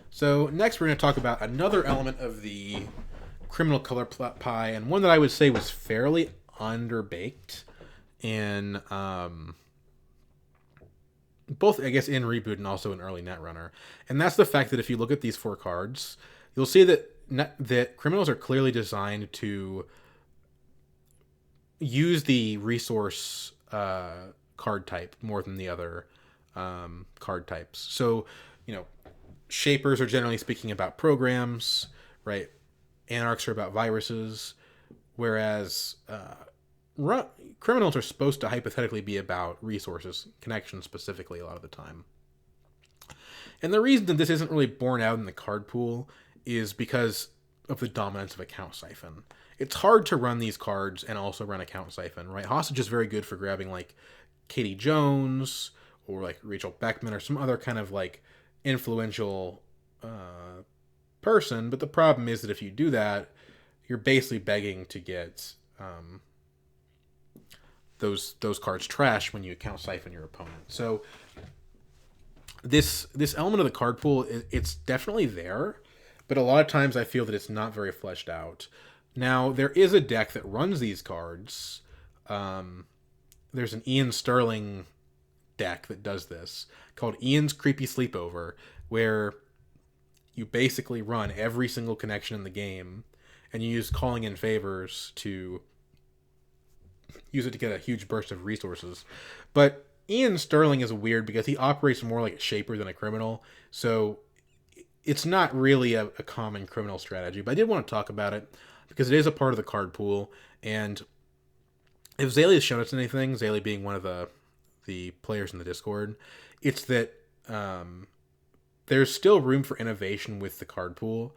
So next we're going to talk about another element of the criminal color pie, and one that I would say was fairly underbaked in both, I guess, in Reboot and also in early Netrunner. And that's the fact that if you look at these 4 cards, you'll see that criminals are clearly designed to use the resource card type more than the other card types. So, Shapers are generally speaking about programs, right? Anarchs are about viruses, whereas criminals are supposed to hypothetically be about resources, connections specifically a lot of the time. And the reason that this isn't really borne out in the card pool is because of the dominance of Account Siphon. It's hard to run these cards and also run Account Siphon, right? Hostage is very good for grabbing like Katie Jones or like Rachel Beckman or some other kind of like influential person, but the problem is that if you do that, you're basically begging to get those cards trash when you Account Siphon your opponent. So this element of the card pool, it's definitely there, but a lot of times I feel that it's not very fleshed out. Now, there is a deck that runs these cards. There's an Ian Sterling deck that does this called Ian's Creepy Sleepover, where you basically run every single connection in the game and you use calling in favors to use it to get a huge burst of resources. But Ian Sterling is weird because he operates more like a shaper than a criminal, so it's not really a common criminal strategy. But I did want to talk about it because it is a part of the card pool, and if Zaylee has shown us anything, Zaylee being one of the players in the Discord, it's that there's still room for innovation with the card pool.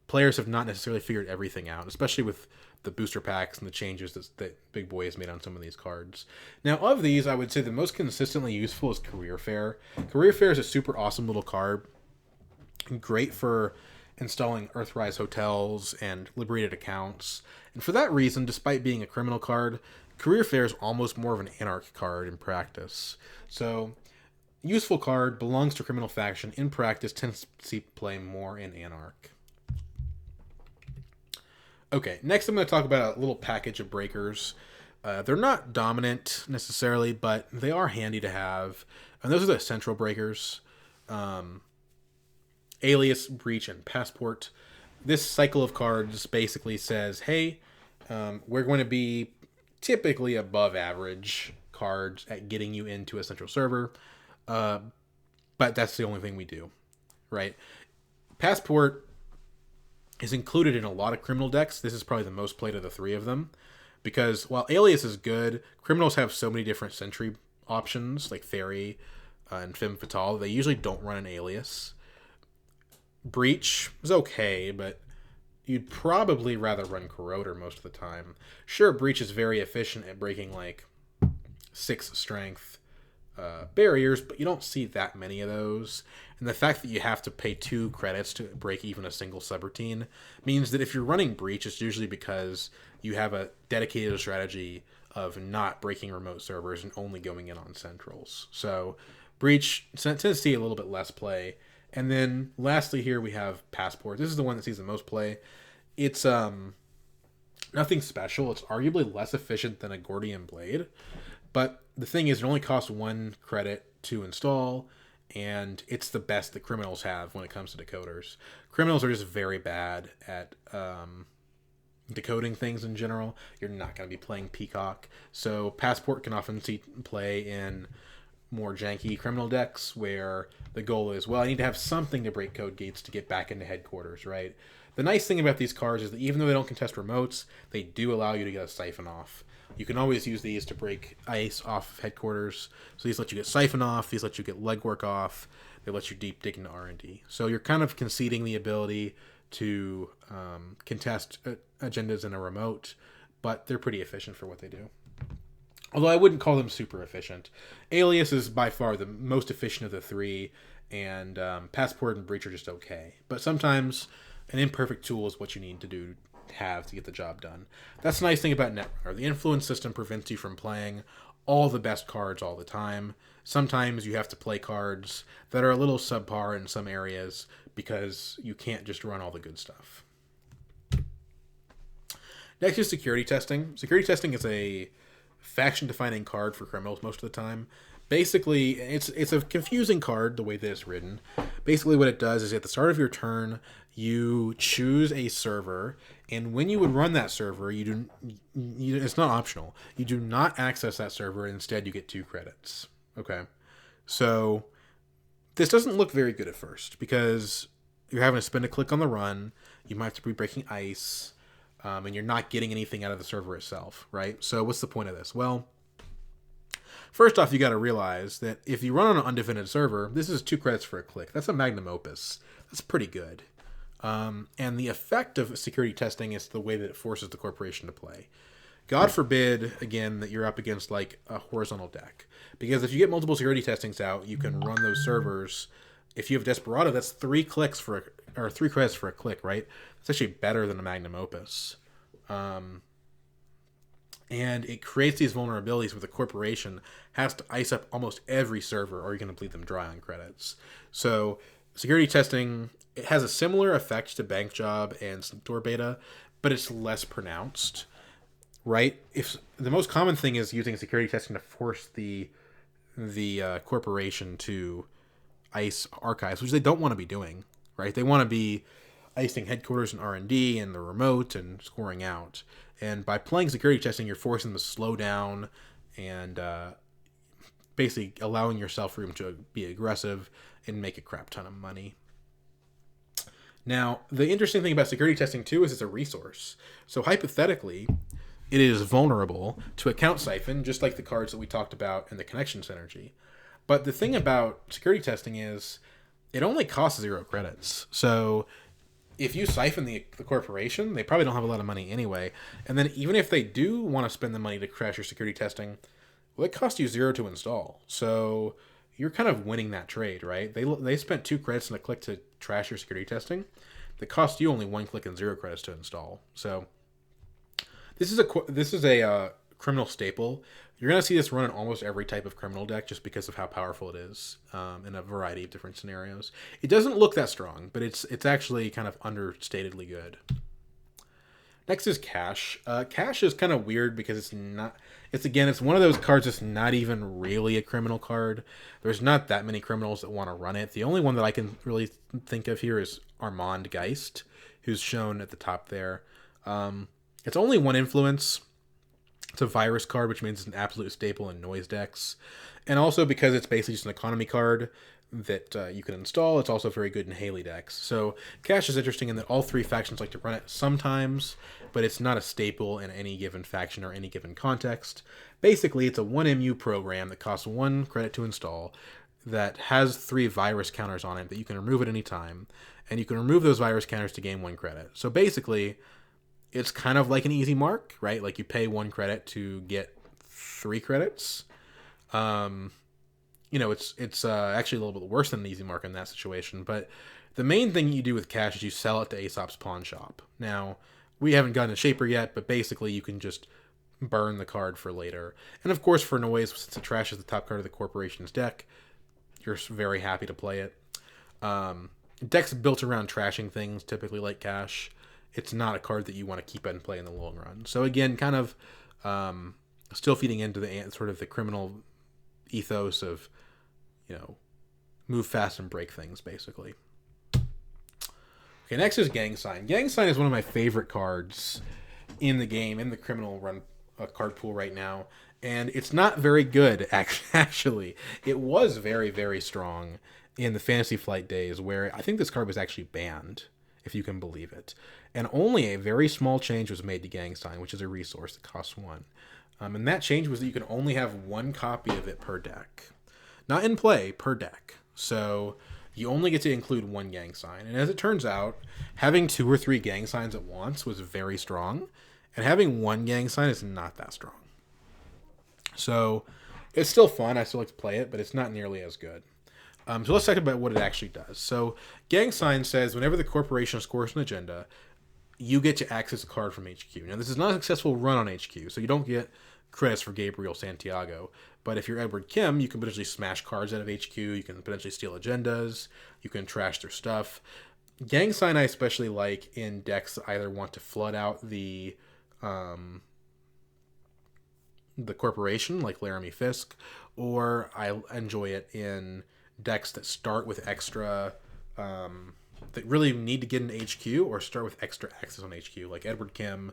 Players have not necessarily figured everything out, especially with the booster packs and the changes that Big Boy has made on some of these cards. Now, of these, I would say the most consistently useful is Career Fair. Career Fair is a super awesome little card, great for installing Earthrise hotels and liberated accounts. And for that reason, despite being a criminal card, Career Fair is almost more of an Anarch card in practice. So, useful card, belongs to criminal faction, in practice tends to see play more in Anarch. Okay, next I'm going to talk about a little package of breakers. They're not dominant necessarily, but they are handy to have. And those are the central breakers. Alias, Breach, and Passport. This cycle of cards basically says, hey, we're going to be typically above average cards at getting you into a central server, but that's the only thing we do, right? Passport is included in a lot of criminal decks. This is probably the most played of the three of them, because while Alias is good, criminals have so many different sentry options, like Fairy and Femme Fatale. They usually don't run an Alias. Breach is okay, but you'd probably rather run Corroder most of the time. Sure, Breach is very efficient at breaking like 6 strength barriers, but you don't see that many of those. And the fact that you have to pay 2 credits to break even a single subroutine means that if you're running Breach, it's usually because you have a dedicated strategy of not breaking remote servers and only going in on centrals. So Breach tends to see a little bit less play. And then lastly here we have Passport. This is the one that sees the most play. It's nothing special. It's arguably less efficient than a Gordian Blade. But the thing is, it only costs 1 credit to install, and it's the best that criminals have when it comes to decoders. Criminals are just very bad at decoding things in general. You're not going to be playing Peacock. So Passport can often see play in more janky criminal decks where the goal is, well, I need to have something to break code gates to get back into headquarters, right? The nice thing about these cards is that even though they don't contest remotes, they do allow you to get a siphon off. You can always use these to break ice off of headquarters. So these let you get siphon off, these let you get legwork off, they let you deep dig into R&D. So you're kind of conceding the ability to contest agendas in a remote, but they're pretty efficient for what they do. Although I wouldn't call them super efficient. Alias is by far the most efficient of the three, and Passport and Breach are just okay. But sometimes an imperfect tool is what you need to have to get the job done. That's the nice thing about Netrunner. The influence system prevents you from playing all the best cards all the time. Sometimes you have to play cards that are a little subpar in some areas because you can't just run all the good stuff. Next is security testing. Security testing is a faction-defining card for criminals most of the time. Basically, it's a confusing card the way that it's written. Basically, what it does is at the start of your turn, you choose a server, and when you would run that server, it's not optional. You do not access that server. Instead, you get 2 credits. Okay, so this doesn't look very good at first because you're having to spend a click on the run. You might have to be breaking ice. And you're not getting anything out of the server itself, right? So what's the point of this? Well, first off, you got to realize that if you run on an undefended server, this is 2 credits for a click. That's a magnum opus. That's pretty good. And the effect of security testing is the way that it forces the corporation to play. God forbid, again, that you're up against like a horizontal deck. Because if you get multiple security testings out, you can run those servers. If you have Desperado, that's 3 credits for a click, right? It's actually better than a magnum opus. And it creates these vulnerabilities where the corporation has to ice up almost every server or you're going to bleed them dry on credits. So security testing, it has a similar effect to Bank Job and Door Beta, but it's less pronounced, right? If the most common thing is using security testing to force the corporation to ice archives, which they don't want to be doing, right? They want to be icing headquarters and R&D and the remote and scoring out. And by playing security testing, you're forcing them to slow down and basically allowing yourself room to be aggressive and make a crap ton of money. Now, the interesting thing about security testing, too, is it's a resource. So hypothetically, it is vulnerable to account siphon, just like the cards that we talked about in the connection synergy. But the thing about security testing is it only costs 0 credits. So if you siphon the corporation, they probably don't have a lot of money anyway. And then even if they do want to spend the money to crash your security testing, well, it costs you 0 to install. So you're kind of winning that trade, right? They spent 2 credits and a click to trash your security testing. That cost you only 1 click and 0 credits to install. So this is a criminal staple. You're going to see this run in almost every type of criminal deck just because of how powerful it is in a variety of different scenarios. It doesn't look that strong, but it's actually kind of understatedly good. Next is Cash. Cash is kind of weird because it's one of those cards that's not even really a criminal card. There's not that many criminals that want to run it. The only one that I can really think of here is Armand Geist, who's shown at the top there. It's only 1 influence. It's a virus card, which means it's an absolute staple in noise decks. And also because it's basically just an economy card that you can install, it's also very good in Haley decks. So Cash is interesting in that all 3 factions like to run it sometimes, but it's not a staple in any given faction or any given context. Basically, it's a 1 MU program that costs 1 credit to install that has 3 virus counters on it that you can remove at any time, and you can remove those virus counters to gain 1 credit. So basically, it's kind of like an easy mark, right? Like you pay 1 credit to get 3 credits. It's actually a little bit worse than an easy mark in that situation. But the main thing you do with Cash is you sell it to Aesop's pawn shop. Now, we haven't gotten a Shaper yet, but basically you can just burn the card for later. And of course, for noise, since the trash is the top card of the corporation's deck, you're very happy to play it. Decks built around trashing things, typically like Cash. It's not a card that you want to keep and play in the long run. So again, kind of still feeding into the sort of the criminal ethos of, move fast and break things, basically. Okay, next is Gang Sign. Gang Sign is one of my favorite cards in the game, in the criminal run card pool right now. And it's not very good, actually. It was very, very strong in the Fantasy Flight days, where I think this card was actually banned, if you can believe it. And only a very small change was made to Gang Sign, which is a resource that costs 1. And that change was that you can only have 1 copy of it per deck. Not in play, per deck. So you only get to include 1 Gang Sign. And as it turns out, having 2 or 3 Gang Signs at once was very strong. And having 1 Gang Sign is not that strong. So it's still fun. I still like to play it, but it's not nearly as good. So let's talk about what it actually does. So Gang Sign says whenever the corporation scores an agenda, you get to access a card from HQ. Now, this is not a successful run on HQ, so you don't get credits for Gabriel Santiago. But if you're Edward Kim, you can potentially smash cards out of HQ. You can potentially steal agendas. You can trash their stuff. Gang Sign I especially like in decks that either want to flood out the corporation, like Laramie Fisk, or I enjoy it in decks that start with extra that really need to get an HQ or start with extra access on HQ, like Edward Kim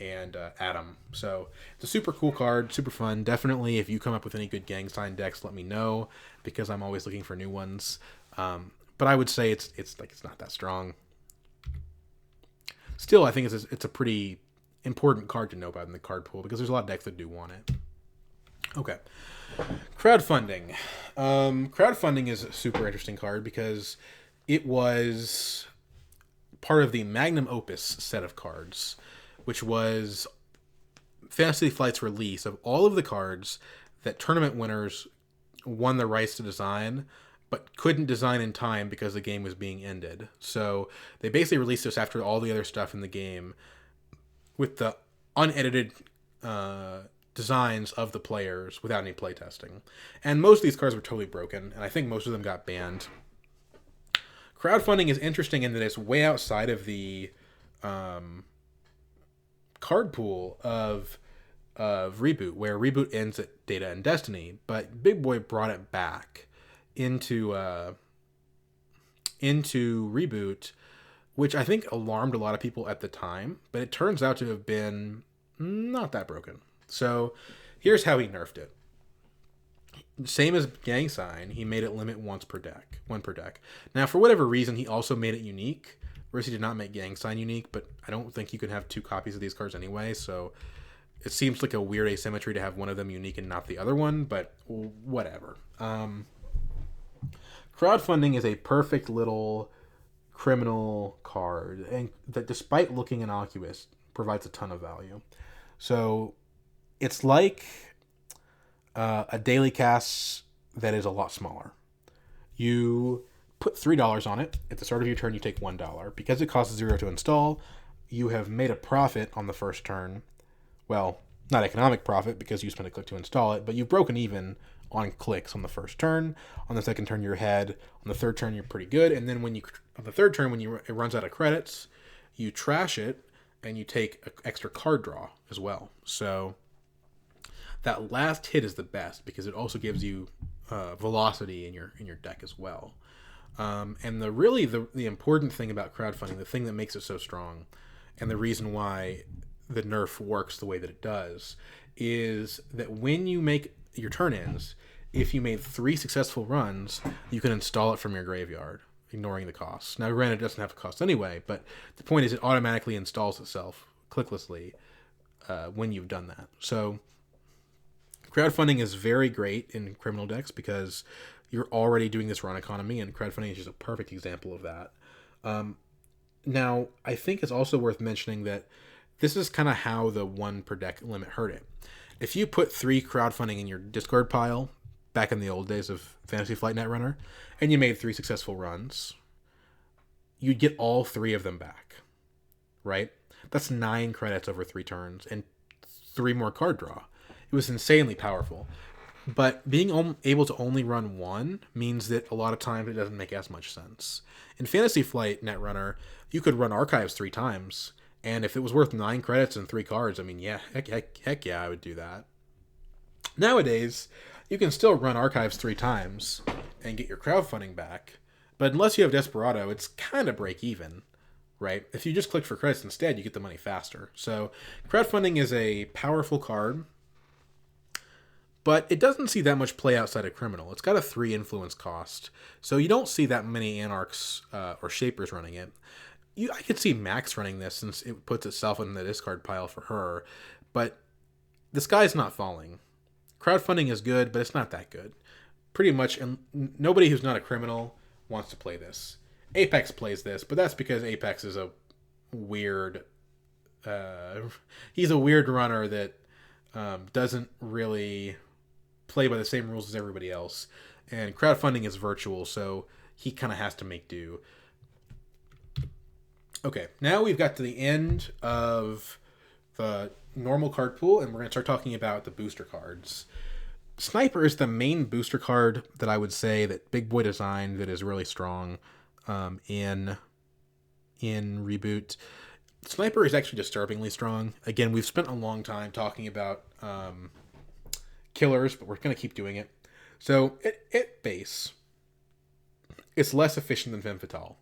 and Adam. So it's a super cool card, super fun. Definitely, if you come up with any good Gang Sign decks, let me know, because I'm always looking for new ones. But I would say it's not that strong. Still, I think it's a pretty important card to know about in the card pool, because there's a lot of decks that do want it. Okay. Crowdfunding. Crowdfunding is a super interesting card because it was part of the magnum opus set of cards, which was Fantasy Flight's release of all of the cards that tournament winners won the rights to design, but couldn't design in time because the game was being ended. So they basically released this after all the other stuff in the game with the unedited designs of the players without any playtesting. And most of these cards were totally broken, and I think most of them got banned. Crowdfunding is interesting in that it's way outside of the card pool of Reboot, where Reboot ends at Data and Destiny, but Big Boy brought it back into Reboot, which I think alarmed a lot of people at the time, but it turns out to have been not that broken. So here's how he nerfed it. Same as Gang Sign, he made it limit once per deck, one per deck. Now, for whatever reason, he also made it unique. Whereas he did not make Gang Sign unique, but I don't think you can have 2 copies of these cards anyway, so it seems like a weird asymmetry to have one of them unique and not the other one, but whatever. Crowdfunding is a perfect little criminal card, and that, despite looking innocuous, provides a ton of value. So it's like a daily cast that is a lot smaller. You put $3 on it. At the start of your turn, you take $1. Because it costs 0 to install, you have made a profit on the first turn. Well, not economic profit because you spent a click to install it, but you've broken even on clicks on the first turn. On the second turn, you're ahead. On the third turn, you're pretty good. And then on the third turn, it runs out of credits, you trash it and you take an extra card draw as well. So that last hit is the best because it also gives you velocity in your deck as well. And the important thing about crowdfunding, the thing that makes it so strong, and the reason why the nerf works the way that it does, is that when you make your turn-ins, if you made 3 successful runs, you can install it from your graveyard, ignoring the costs. Now, granted, it doesn't have a cost anyway, but the point is it automatically installs itself clicklessly when you've done that. So crowdfunding is very great in criminal decks because you're already doing this run economy, and crowdfunding is just a perfect example of that. Now, I think it's also worth mentioning that this is kind of how the 1 per deck limit hurt it. If you put 3 crowdfunding in your discard pile, back in the old days of Fantasy Flight Netrunner, and you made 3 successful runs, you'd get all 3 of them back, right? That's 9 credits over 3 turns and 3 more card draw. It was insanely powerful. But being able to only run 1 means that a lot of times it doesn't make as much sense. In Fantasy Flight Netrunner, you could run Archives 3 times, and if it was worth 9 credits and 3 cards, I mean, yeah, heck yeah, I would do that. Nowadays, you can still run Archives 3 times and get your crowdfunding back, but unless you have Desperado, it's kind of break even, right? If you just click for credits instead, you get the money faster. So crowdfunding is a powerful card, but it doesn't see that much play outside of Criminal. It's got a 3 influence cost, so you don't see that many Anarchs or Shapers running it. I could see Max running this since it puts itself in the discard pile for her, but the sky's not falling. Crowdfunding is good, but it's not that good. Pretty much, and nobody who's not a criminal wants to play this. Apex plays this, but that's because Apex is a weird... he's a weird runner that doesn't really play by the same rules as everybody else. And crowdfunding is virtual, so he kind of has to make do. Okay, now we've got to the end of the normal card pool, and we're going to start talking about the booster cards. Sniper is the main booster card that I would say that Big Boy designed that is really strong in Reboot. Sniper is actually disturbingly strong. Again, we've spent a long time talking about killers, but we're going to keep doing it. So, at base, it's less efficient than Femme Fatale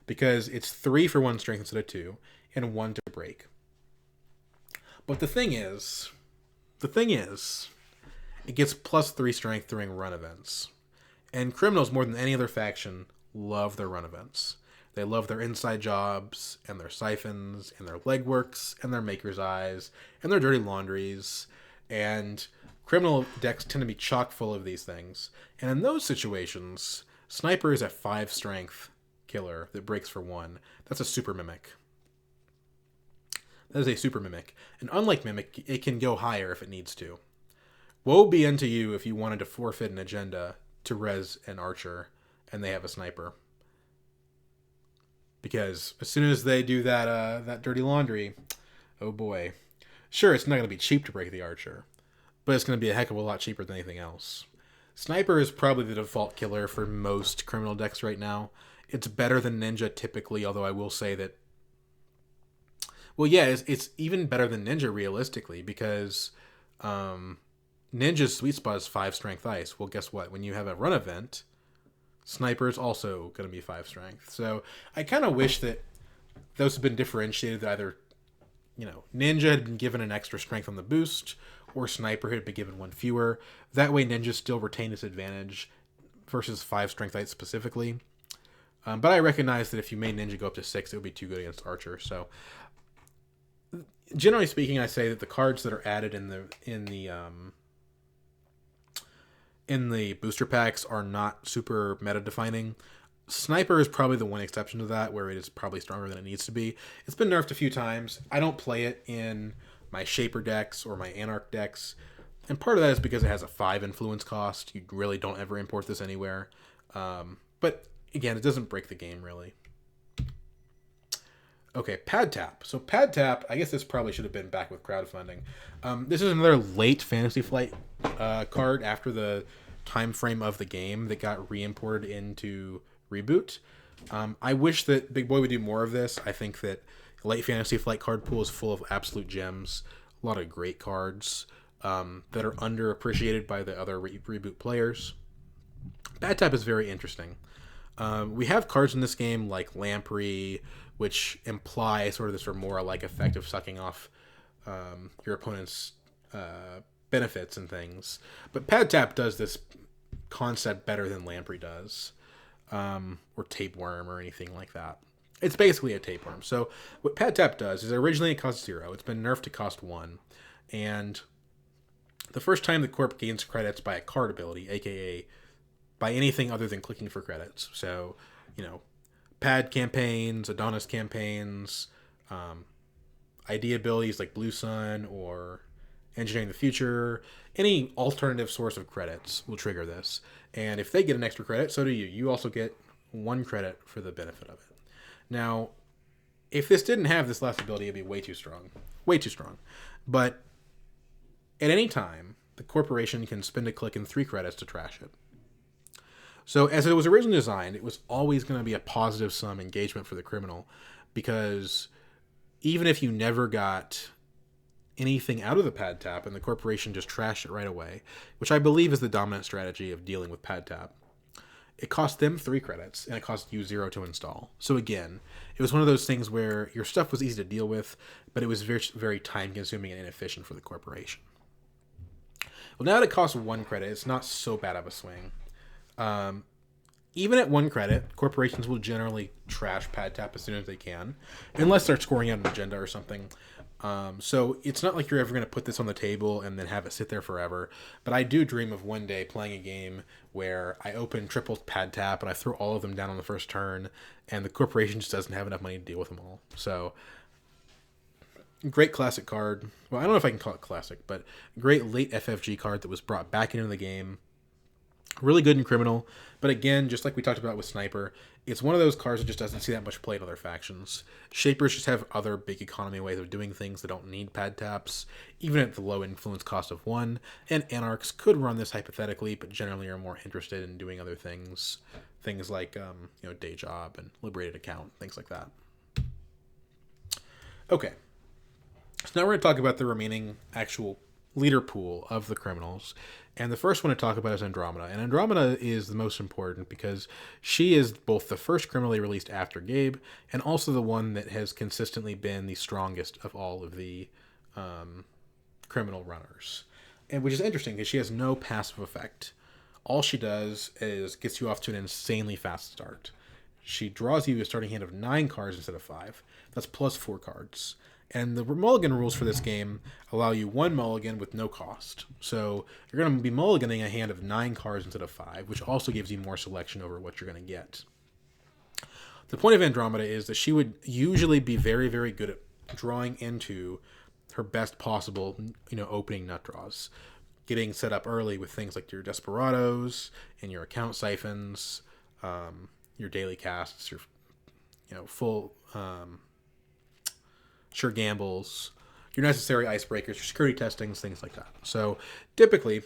because it's 3 for 1 strength instead of 2, and 1 to break. But the thing is, it gets plus 3 strength during run events. And criminals, more than any other faction, love their run events. They love their inside jobs, and their siphons, and their legworks, and their maker's eyes, and their dirty laundries. And criminal decks tend to be chock full of these things. And in those situations, Sniper is a 5 strength killer that breaks for 1. That's a super mimic. That is a super mimic. And unlike mimic, it can go higher if it needs to. Woe be unto you if you wanted to forfeit an agenda to res an archer and they have a sniper. Because as soon as they do that dirty laundry, oh boy. Sure, it's not going to be cheap to break the archer, but it's going to be a heck of a lot cheaper than anything else. Sniper is probably the default killer for most criminal decks right now. It's better than Ninja typically, although I will say that... Well, yeah, it's even better than Ninja realistically, because Ninja's sweet spot is 5 strength ice. Well, guess what? When you have a run event, Sniper is also going to be 5 strength. So I kind of wish that those have been differentiated, that either, Ninja had been given an extra strength on the boost, or Sniper had been given one fewer. That way Ninja still retained its advantage versus 5 Strength Knights specifically. But I recognize that if you made Ninja go up to 6, it would be too good against Archer. So generally speaking, I say that the cards that are added in the booster packs are not super meta defining. Sniper is probably the one exception to that, where it is probably stronger than it needs to be. It's been nerfed a few times. I don't play it in my Shaper decks or my Anarch decks, and part of that is because it has a 5 influence cost. You really don't ever import this anywhere. But again, it doesn't break the game really. Okay, Pad Tap. So Pad Tap, I guess this probably should have been back with crowdfunding. This is another late Fantasy Flight card after the time frame of the game that got re-imported into Reboot. I wish that Big Boy would do more of this. I think that late Fantasy Flight card pool is full of absolute gems. A lot of great cards that are underappreciated by the other Reboot players. Pad Tap is very interesting. We have cards in this game like Lamprey, which imply sort of this more like effect of sucking off your opponent's benefits and things. But Pad Tap does this concept better than Lamprey does, or Tapeworm or anything like that. It's basically a Tapeworm. So what Pad Tap does is originally it cost 0. It's been nerfed to cost 1. And the first time the Corp gains credits by a card ability, aka by anything other than clicking for credits. So, Pad campaigns, Adonis campaigns, ID abilities like Blue Sun or Engineering the Future, any alternative source of credits will trigger this. And if they get an extra credit, so do you. You also get 1 credit for the benefit of it. Now, if this didn't have this last ability, it'd be way too strong. Way too strong. But at any time, the corporation can spend a click and 3 credits to trash it. So as it was originally designed, it was always going to be a positive sum engagement for the criminal, because even if you never got anything out of the Pad Tap and the corporation just trashed it right away, which I believe is the dominant strategy of dealing with Pad Tap, it cost them 3 credits and it cost you 0 to install. So again, it was one of those things where your stuff was easy to deal with, but it was very, very time consuming and inefficient for the corporation. Well, now that it costs 1 credit, it's not so bad of a swing. Even at 1 credit, corporations will generally trash Pad Tap as soon as they can, unless they're scoring out an agenda or something. So it's not like you're ever going to put this on the table and then have it sit there forever. But I do dream of one day playing a game where I open triple Pad Tap and I throw all of them down on the first turn, and the corporation just doesn't have enough money to deal with them all. So, great classic card. Well, I don't know if I can call it classic, but great late FFG card that was brought back into the game. Really good in Criminal, but again, just like we talked about with Sniper, it's one of those cards that just doesn't see that much play in other factions. Shapers just have other big economy ways of doing things that don't need Pad Taps, even at the low influence cost of 1, and Anarchs could run this hypothetically, but generally are more interested in doing other things like Day Job and Liberated Account, things like that. Okay, so now we're going to talk about the remaining actual leader pool of the criminals. And the first one to talk about is Andromeda. And Andromeda is the most important because she is both the first criminally released after Gabe and also the one that has consistently been the strongest of all of the criminal runners. And which is interesting because she has no passive effect. All she does is gets you off to an insanely fast start. She draws you a starting hand of 9 cards instead of 5. That's plus 4 cards. And the mulligan rules for this game allow you 1 mulligan with no cost. So you're going to be mulliganing a hand of 9 cards instead of 5, which also gives you more selection over what you're going to get. The point of Andromeda is that she would usually be very, very good at drawing into her best possible, opening nut draws. Getting set up early with things like your Desperados and your account siphons, your daily casts, your full... sure gambles, your necessary icebreakers, your security testings, things like that. So typically,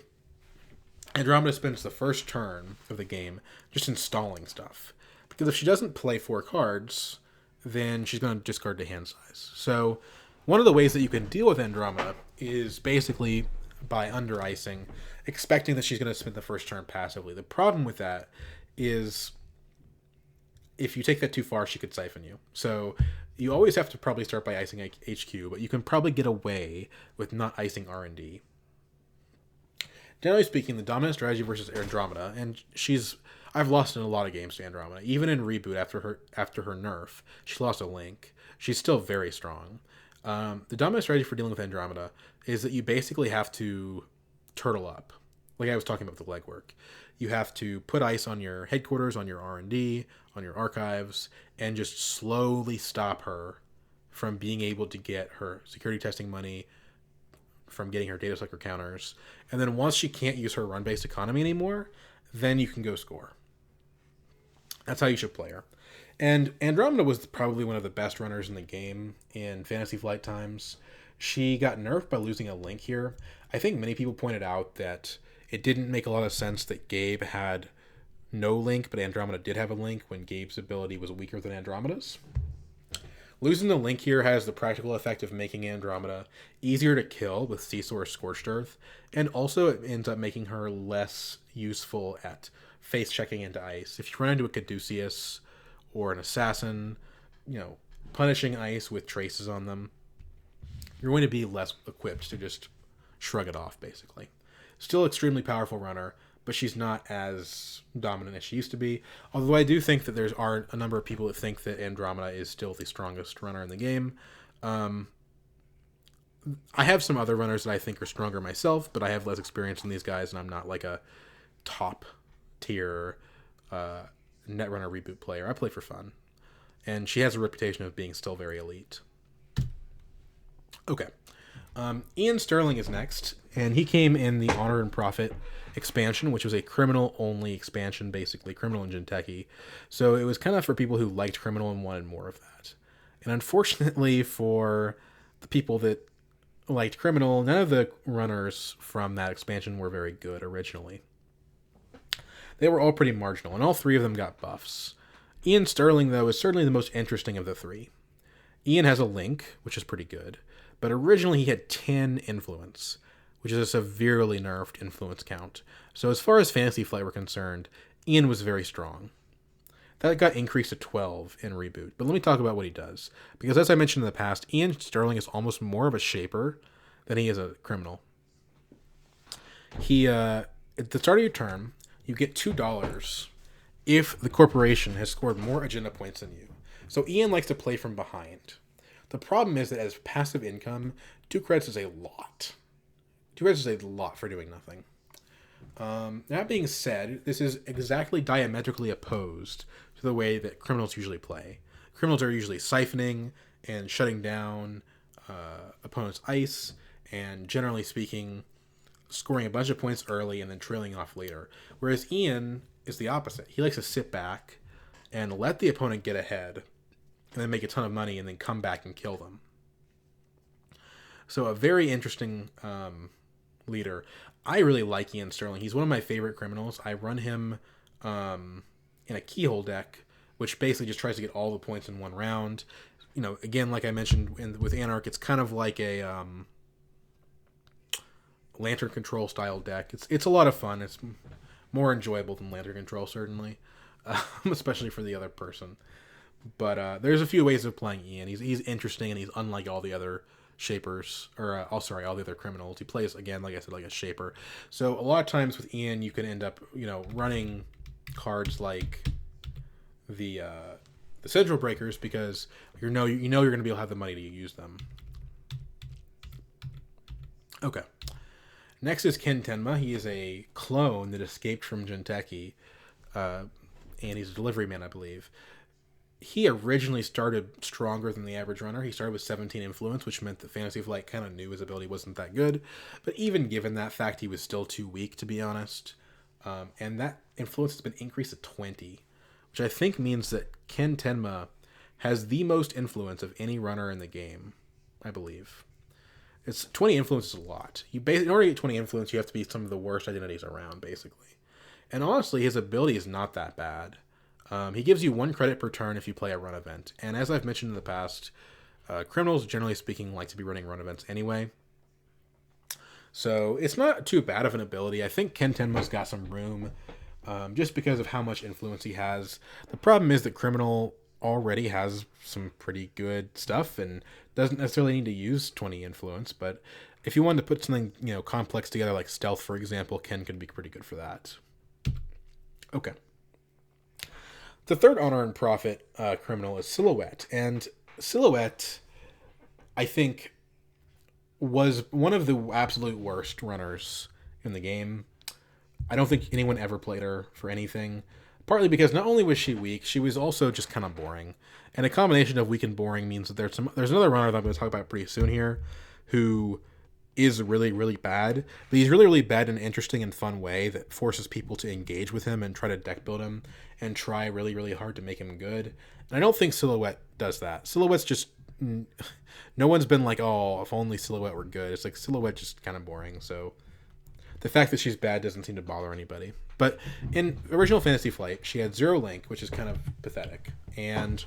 Andromeda spends the first turn of the game just installing stuff. Because if she doesn't play 4 cards, then she's going to discard to hand size. So one of the ways that you can deal with Andromeda is basically by under-icing, expecting that she's going to spend the first turn passively. The problem with that is if you take that too far, she could siphon you. So you always have to probably start by icing HQ, but you can probably get away with not icing R&D. Generally speaking, the dominant strategy versus Andromeda, and I've lost in a lot of games to Andromeda. Even in Reboot, after her nerf, she lost a Link. She's still very strong. The dominant strategy for dealing with Andromeda is that you basically have to turtle up, like I was talking about with the legwork. You have to put ice on your headquarters, on your R&D, on your archives, and just slowly stop her from being able to get her security testing money, from getting her data sucker counters. And then once she can't use her run-based economy anymore, then you can go score. That's how you should play her. And Andromeda was probably one of the best runners in the game in Fantasy Flight times. She got nerfed by losing a Link here. I think many people pointed out that it didn't make a lot of sense that Gabe had no Link, but Andromeda did have a Link when Gabe's ability was weaker than Andromeda's. Losing the Link here has the practical effect of making Andromeda easier to kill with Seesaw or Scorched Earth, and also it ends up making her less useful at face checking into ice. If you run into a Caduceus or an Assassin, punishing ice with traces on them, you're going to be less equipped to just shrug it off, basically. Still extremely powerful runner, but she's not as dominant as she used to be. Although I do think that there are a number of people that think that Andromeda is still the strongest runner in the game. I have some other runners that I think are stronger myself, but I have less experience in these guys, and I'm not like a top tier Netrunner Reboot player. I play for fun. And she has a reputation of being still very elite. Okay. Ian Sterling is next, and he came in the Honor and Profit expansion, which was a criminal-only expansion, basically, criminal and Jinteki. So it was kind of for people who liked criminal and wanted more of that. And unfortunately for the people that liked criminal, none of the runners from that expansion were very good originally. They were all pretty marginal, and all three of them got buffs. Ian Sterling, though, is certainly the most interesting of the three. Ian has a Link, which is pretty good, but originally he had 10 influence, which is a severely nerfed influence count. So as far as Fantasy Flight were concerned, Ian was very strong. That got increased to 12 in Reboot. But let me talk about what he does. Because as I mentioned in the past, Ian Sterling is almost more of a shaper than he is a criminal. He, at the start of your turn, you get $2 if the corporation has scored more agenda points than you. So Ian likes to play from behind. The problem is that as passive income, 2 credits is a lot. 2 credits is a lot for doing nothing. That being said, this is exactly diametrically opposed to the way that criminals usually play. Criminals are usually siphoning and shutting down opponents' ice, and generally speaking, scoring a bunch of points early and then trailing off later. Whereas Ian is the opposite. He likes to sit back and let the opponent get ahead and then make a ton of money and then come back and kill them. So a very interesting leader. I really like Ian Sterling. He's one of my favorite criminals. I run him in a keyhole deck, which basically just tries to get all the points in one round. Again, like I mentioned with Anarch, it's kind of like a Lantern Control style deck. It's a lot of fun. It's more enjoyable than Lantern Control, certainly, especially for the other person. But there's a few ways of playing Ian. He's interesting, and he's unlike all the other shapers, or all the other criminals. He plays, again, like I said, like a shaper. So a lot of times with Ian, you can end up, running cards like the Central Breakers, because you're going to be able to have the money to use them. Okay. Next is Ken Tenma. He is a clone that escaped from Jinteki, and he's a delivery man, I believe. He originally started stronger than the average runner. He started with 17 influence, which meant that Fantasy Flight kind of knew his ability wasn't that good. But even given that fact, he was still too weak, to be honest. And that influence has been increased to 20, which I think means that Ken Tenma has the most influence of any runner in the game, I believe. It's 20 influence is a lot. In order to get 20 influence, you have to be some of the worst identities around, basically. And honestly, his ability is not that bad. He gives you 1 credit per turn if you play a run event. And as I've mentioned in the past, criminals, generally speaking, like to be running run events anyway. So it's not too bad of an ability. I think Ken Tenma's got some room just because of how much influence he has. The problem is that criminal already has some pretty good stuff and doesn't necessarily need to use 20 influence, but If you wanted to put something, complex together like stealth, for example, Ken could be pretty good for that. Okay. The third honor and profit criminal is Silhouette. And Silhouette, I think, was one of the absolute worst runners in the game. I don't think anyone ever played her for anything. Partly because not only was she weak, she was also just kind of boring. And a combination of weak and boring means that there's another runner that I'm going to talk about pretty soon here who is really, really bad. But he's really, really bad in an interesting and fun way that forces people to engage with him and try to deck build him and try really, really hard to make him good. And I don't think Silhouette does that. Silhouette's just... No one's been like, oh, if only Silhouette were good. It's like Silhouette just kind of boring, so... The fact that she's bad doesn't seem to bother anybody. But in original Fantasy Flight, she had 0 link, which is kind of pathetic. And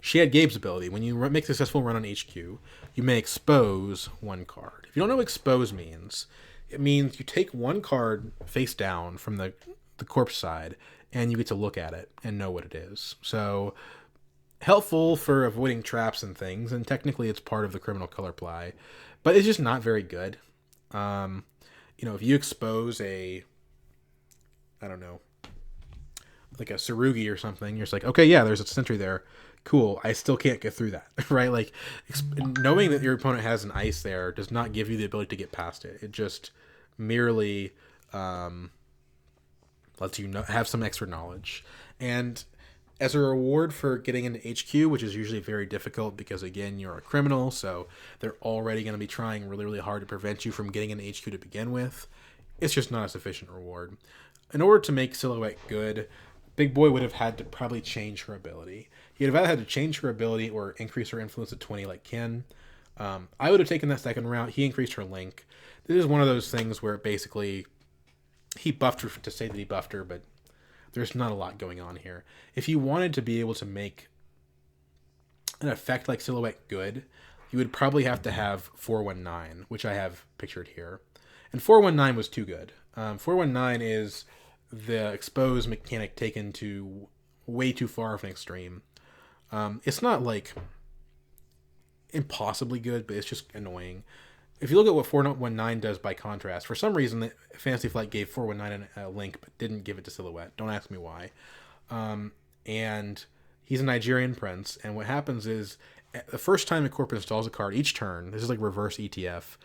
she had Gabe's ability. When you make a successful run on HQ, you may expose 1 card. If you don't know what expose means, it means you take 1 card face down from the corpse side, and you get to look at it and know what it is. So, helpful for avoiding traps and things, and technically it's part of the criminal color ply. But it's just not very good. If you expose I don't know, like a Sarugi or something, you're just like, okay, yeah, there's a sentry there. Cool. I still can't get through that, right? Like, knowing that your opponent has an ice there does not give you the ability to get past it. It just merely lets you have some extra knowledge. And as a reward for getting into HQ, which is usually very difficult because, again, you're a criminal, so they're already going to be trying really, really hard to prevent you from getting into HQ to begin with, it's just not a sufficient reward. In order to make Silhouette good, Big Boy would have had to probably change her ability. He'd have either had to change her ability or increase her influence to 20 like Ken. I would have taken that second route. He increased her link. This is one of those things where basically he buffed her to say that he buffed her, but there's not a lot going on here. If you wanted to be able to make an effect like Silhouette good, you would probably have to have 419, which I have pictured here. And 419 was too good. 419 is the expose mechanic taken to way too far of an extreme. It's not like impossibly good, but it's just annoying. If you look at what 419 does by contrast, for some reason, Fantasy Flight gave 419 a link, but didn't give it to Silhouette. Don't ask me why. And he's a Nigerian prince, and what happens is, the first time a corp installs a card, each turn, this is like reverse ETF,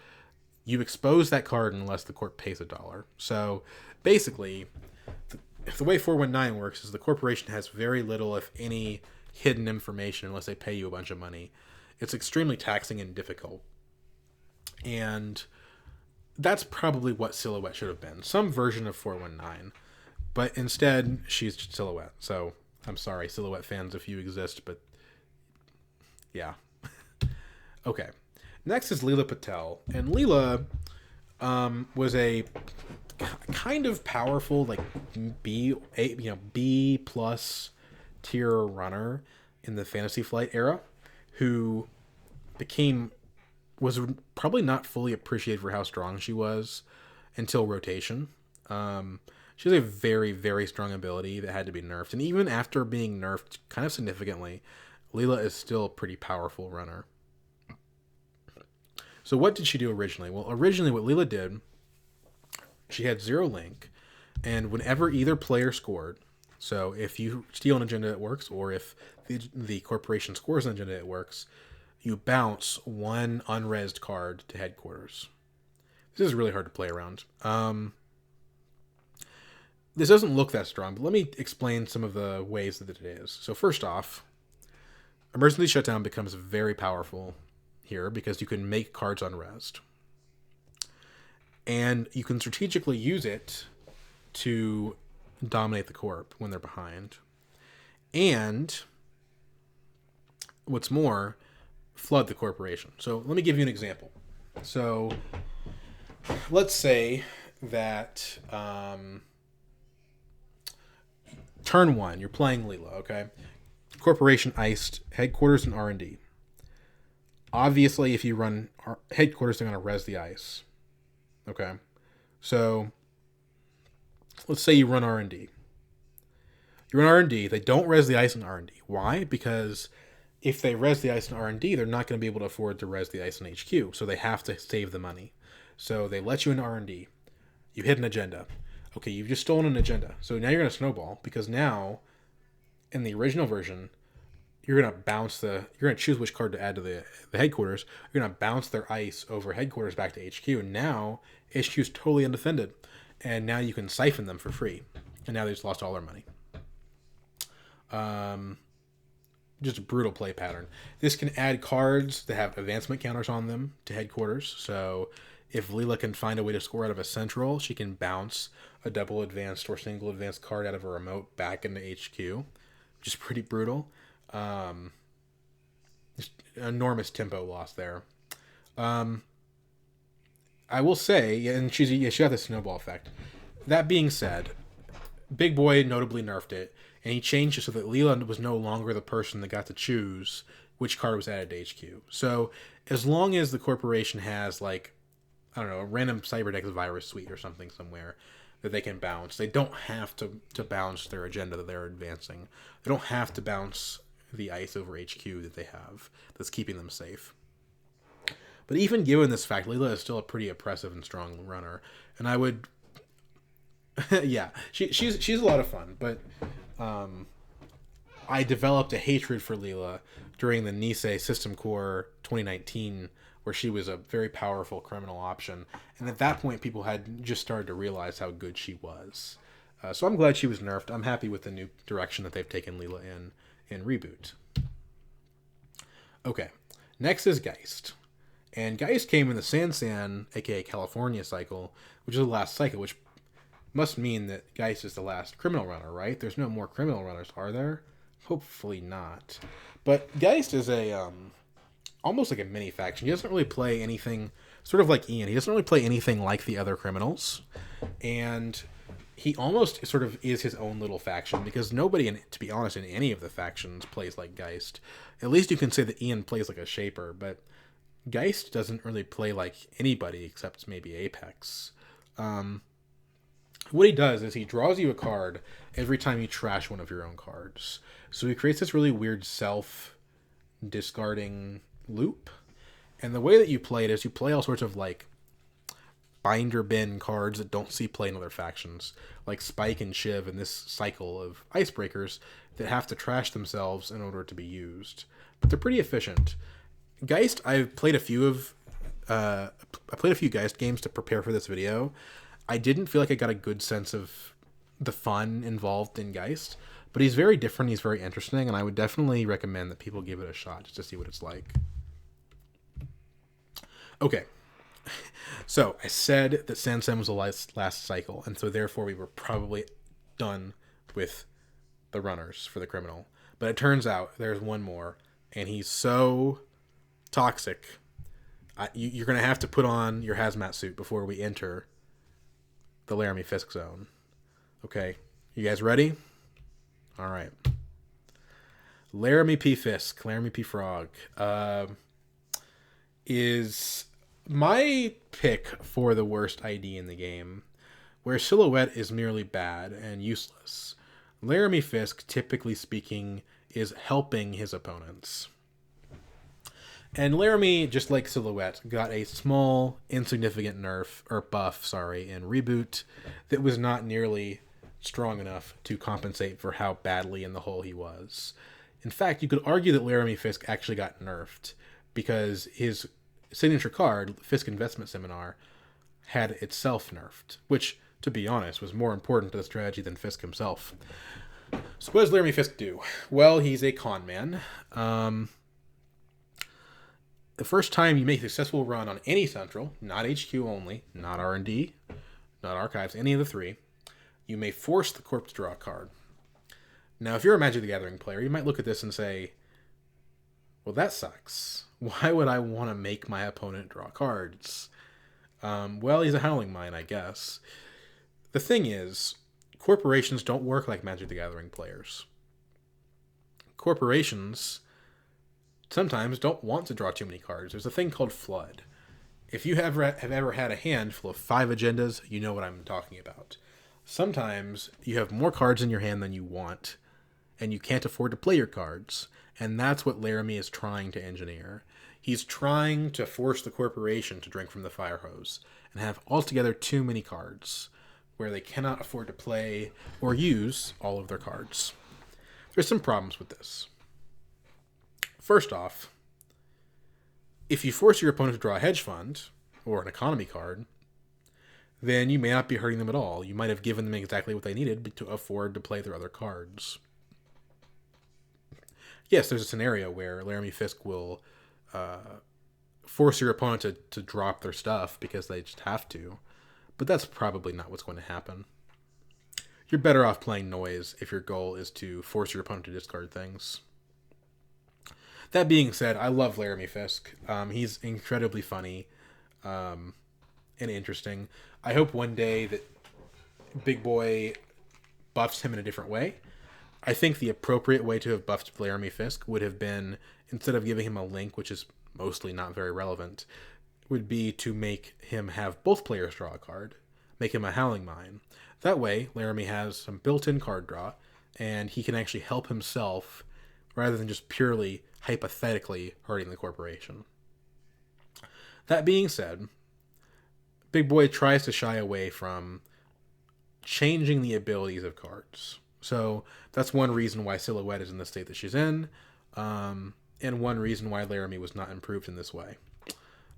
you expose that card unless the corp pays $1. So, basically, the way 419 works is the corporation has very little, if any, hidden information unless they pay you a bunch of money. It's extremely taxing and difficult. And that's probably what Silhouette should have been. Some version of 419. But instead, she's Silhouette. So, I'm sorry, Silhouette fans, if you exist, but yeah. Okay. Next is Leela Patel. And Leela was a kind of powerful, like, B plus tier runner in the Fantasy Flight era who was probably not fully appreciated for how strong she was until rotation. She has a very, very strong ability that had to be nerfed. And even after being nerfed kind of significantly, Leela is still a pretty powerful runner. So what did she do originally? Well, originally what Leela did, she had 0 link. And whenever either player scored, so if you steal an agenda, it works, or if the corporation scores an agenda, it works, you bounce 1 unresed card to headquarters. This is really hard to play around. This doesn't look that strong, but let me explain some of the ways that it is. So first off, Emergency Shutdown becomes very powerful here because you can make cards unresed. And you can strategically use it to dominate the corp when they're behind. And what's more, flood the corporation. So let me give you an example. So let's say that turn 1, you're playing Leela, okay? Corporation iced headquarters and R&D. Obviously, if you run headquarters, they're going to res the ice. Okay? So let's say you run R&D. You run R&D, they don't res the ice in R&D. Why? Because if they res the ice in R&D, they're not going to be able to afford to res the ice in HQ, so they have to save the money. So they let you in R&D. You hit an agenda. Okay, you've just stolen an agenda. So now you're going to snowball, because now, in the original version, you're going to choose which card to add to the headquarters. You're going to bounce their ice over headquarters back to HQ, and now HQ is totally undefended. And now you can siphon them for free. And now they just lost all their money. Just a brutal play pattern. This can add cards that have advancement counters on them to headquarters. So if Leela can find a way to score out of a central, she can bounce a double advanced or single advanced card out of a remote back into HQ, which is pretty brutal. Just enormous tempo loss there. I will say, and she got the snowball effect. That being said, Big Boy notably nerfed it, and he changed it so that Leela was no longer the person that got to choose which card was added to HQ. So as long as the corporation has, like, I don't know, a random Cyberdex virus suite or something somewhere that they can bounce, they don't have to bounce their agenda that they're advancing. They don't have to bounce the ice over HQ that they have that's keeping them safe. But even given this fact, Leela is still a pretty oppressive and strong runner. And I would... yeah, she's a lot of fun, but I developed a hatred for Leela during the Nisei System Core 2019, where she was a very powerful criminal option, and at that point people had just started to realize how good she was. So I'm glad she was nerfed. I'm happy with the new direction that they've taken Leela in Reboot. Okay, next is Geist. And Geist came in the San, aka California cycle, which is the last cycle, which must mean that Geist is the last criminal runner, right? There's no more criminal runners, are there? Hopefully not. But Geist is almost like a mini faction. He doesn't really play anything, sort of like Ian. He doesn't really play anything like the other criminals. And he almost sort of is his own little faction, because nobody, to be honest, in any of the factions plays like Geist. At least you can say that Ian plays like a Shaper, but Geist doesn't really play like anybody except maybe Apex. What he does is he draws you a card every time you trash one of your own cards. So he creates this really weird self-discarding loop. And the way that you play it is you play all sorts of, like, binder bin cards that don't see play in other factions, like Spike and Shiv in this cycle of icebreakers that have to trash themselves in order to be used. But they're pretty efficient. Geist, I've played a few Geist games to prepare for this video. I didn't feel like I got a good sense of the fun involved in Geist, but he's very different, he's very interesting, and I would definitely recommend that people give it a shot just to see what it's like. Okay, so I said that Sansen was the last cycle, and so therefore we were probably done with the runners for the criminal. But it turns out there's one more, and he's so toxic. You're going to have to put on your hazmat suit before we enter the Laramie Fisk zone. Okay, you guys ready? All right. Laramie P. Fisk, Laramie P. Frog, is my pick for the worst ID in the game, where Silhouette is merely bad and useless. Laramie Fisk, typically speaking, is helping his opponents. And Laramie, just like Silhouette, got a small, insignificant buff in Reboot that was not nearly strong enough to compensate for how badly in the hole he was. In fact, you could argue that Laramie Fisk actually got nerfed, because his signature card, Fisk Investment Seminar, had itself nerfed, which, to be honest, was more important to the strategy than Fisk himself. So what does Laramie Fisk do? Well, he's a con man. The first time you make a successful run on any central, not HQ only, not R&D, not archives, any of the three, you may force the corp to draw a card. Now, if you're a Magic the Gathering player, you might look at this and say, well, that sucks. Why would I want to make my opponent draw cards? Well, he's a Howling Mine, I guess. The thing is, corporations don't work like Magic the Gathering players. Corporations sometimes don't want to draw too many cards. There's a thing called Flood. If you have ever had a hand full of 5 agendas, you know what I'm talking about. Sometimes you have more cards in your hand than you want, and you can't afford to play your cards. And that's what Laramie is trying to engineer. He's trying to force the corporation to drink from the fire hose and have altogether too many cards where they cannot afford to play or use all of their cards. There's some problems with this. First off, if you force your opponent to draw a hedge fund or an economy card, then you may not be hurting them at all. You might have given them exactly what they needed to afford to play their other cards. Yes, there's a scenario where Laramie Fisk will force your opponent to drop their stuff because they just have to, but that's probably not what's going to happen. You're better off playing noise if your goal is to force your opponent to discard things. That being said, I love Laramie Fisk. He's incredibly funny and interesting. I hope one day that Big Boy buffs him in a different way. I think the appropriate way to have buffed Laramie Fisk would have been, instead of giving him a link, which is mostly not very relevant, would be to make him have both players draw a card. Make him a Howling Mine. That way, Laramie has some built-in card draw, and he can actually help himself rather than just purely, hypothetically, hurting the corporation. That being said, Big Boy tries to shy away from changing the abilities of cards. So that's one reason why Silhouette is in the state that she's in, and one reason why Laramie was not improved in this way.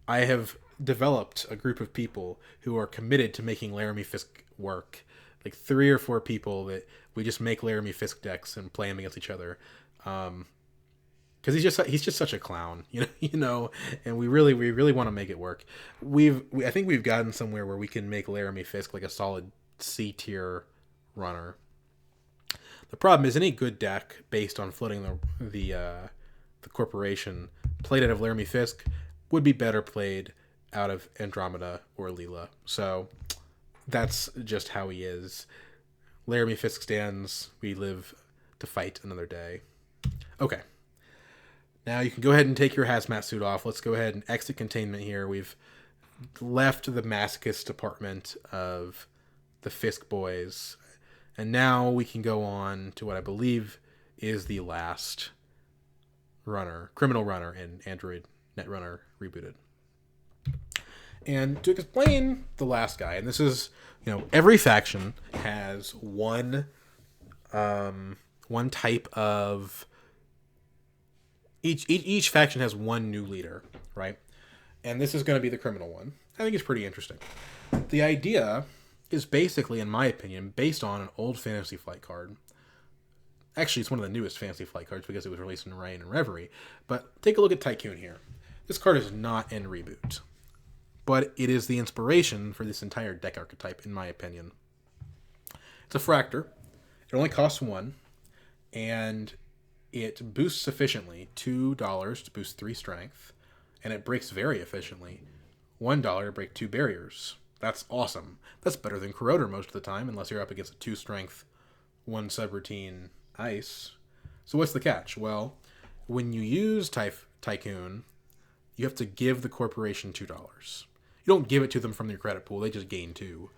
I have developed a group of people who are committed to making Laramie Fisk work. Like 3 or 4 people that we just make Laramie Fisk decks and play them against each other. Because he's just such a clown, and we really want to make it work. I think we've gotten somewhere where we can make Laramie Fisk like a solid C tier runner. The problem is any good deck based on floating the corporation played out of Laramie Fisk would be better played out of Andromeda or Leela. So that's just how he is. Laramie Fisk stands. We live to fight another day. Okay. Now you can go ahead and take your hazmat suit off. Let's go ahead and exit containment here. We've left the masochist department of the Fisk boys. And now we can go on to what I believe is the last criminal runner in Android Netrunner Rebooted. And to explain the last guy, and this is, every faction has one type of... Each faction has one new leader, right? And this is going to be the criminal one. I think it's pretty interesting. The idea is basically, in my opinion, based on an old Fantasy Flight card. Actually, it's one of the newest Fantasy Flight cards because it was released in Reign and Reverie. But take a look at Tycoon here. This card is not in Reboot, but it is the inspiration for this entire deck archetype, in my opinion. It's a Fractor. It only costs 1, and it boosts efficiently $2 to boost 3 strength, and it breaks very efficiently $1 to break 2 barriers. That's awesome. That's better than Corroder most of the time, unless you're up against a 2 strength, 1 subroutine ice. So what's the catch? Well, when you use Tycoon, you have to give the corporation $2. You don't give it to them from your credit pool, they just gain 2.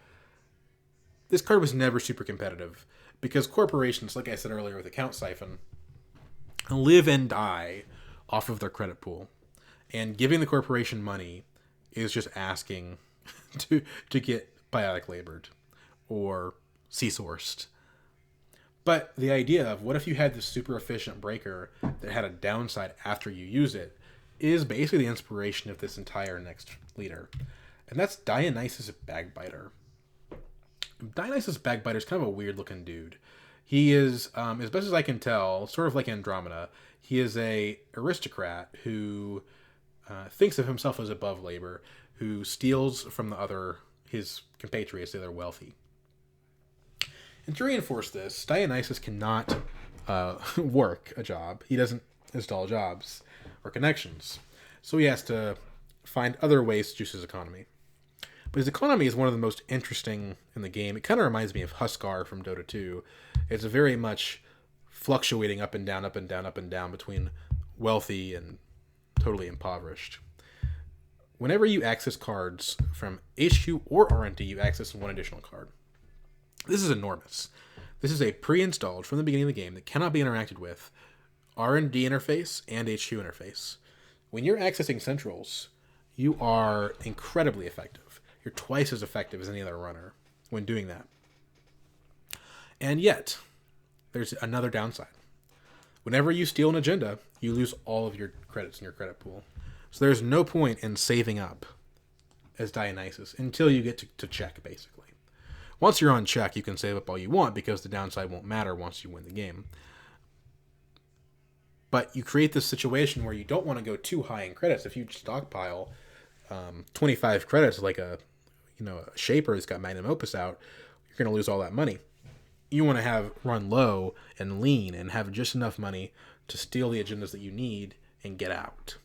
This card was never super competitive, because corporations, like I said earlier with Account Siphon, live and die off of their credit pool. And giving the corporation money is just asking to get biotic labored or sea-sourced. But the idea of what if you had this super efficient breaker that had a downside after you use it is basically the inspiration of this entire next leader. And that's Dionysus Bagbiter. Dionysus Bagbiter is kind of a weird looking dude. He is, as best as I can tell, sort of like Andromeda. He is a aristocrat who thinks of himself as above labor, who steals from his compatriots, the other wealthy. And to reinforce this, Dionysus cannot work a job. He doesn't install jobs or connections. So he has to find other ways to juice his economy. But his economy is one of the most interesting in the game. It kind of reminds me of Huskar from Dota 2. It's very much fluctuating up and down, up and down, up and down between wealthy and totally impoverished. Whenever you access cards from HQ or RNT, you access 1 additional card. This is enormous. This is a pre-installed from the beginning of the game that cannot be interacted with R&D interface and HQ interface. When you're accessing centrals, you are incredibly effective. You're twice as effective as any other runner when doing that. And yet, there's another downside. Whenever you steal an agenda, you lose all of your credits in your credit pool. So there's no point in saving up as Dionysus until you get to check, basically. Once you're on check, you can save up all you want because the downside won't matter once you win the game. But you create this situation where you don't want to go too high in credits. If you stockpile 25 credits like a shaper that's got magnum opus out, you're going to lose all that money. You want to run low and lean and have just enough money to steal the agendas that you need and get out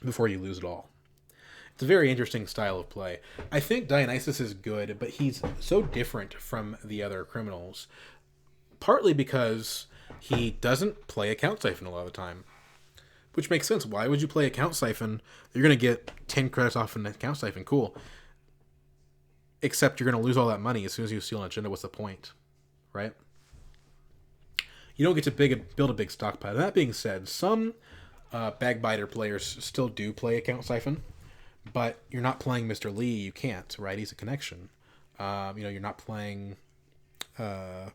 before you lose it all. It's a very interesting style of play. I think Dionysus is good, but he's so different from the other criminals, partly because he doesn't play account siphon a lot of the time, which makes sense. Why would you play account siphon? You're going to get 10 credits off an account siphon. Cool. Except you're going to lose all that money as soon as you steal an agenda. What's the point? Right? You don't get to build a big stockpile. That being said, some Bagbiter players still do play account siphon, but you're not playing Mr. Lee. You can't, right? He's a connection. You're not playing bank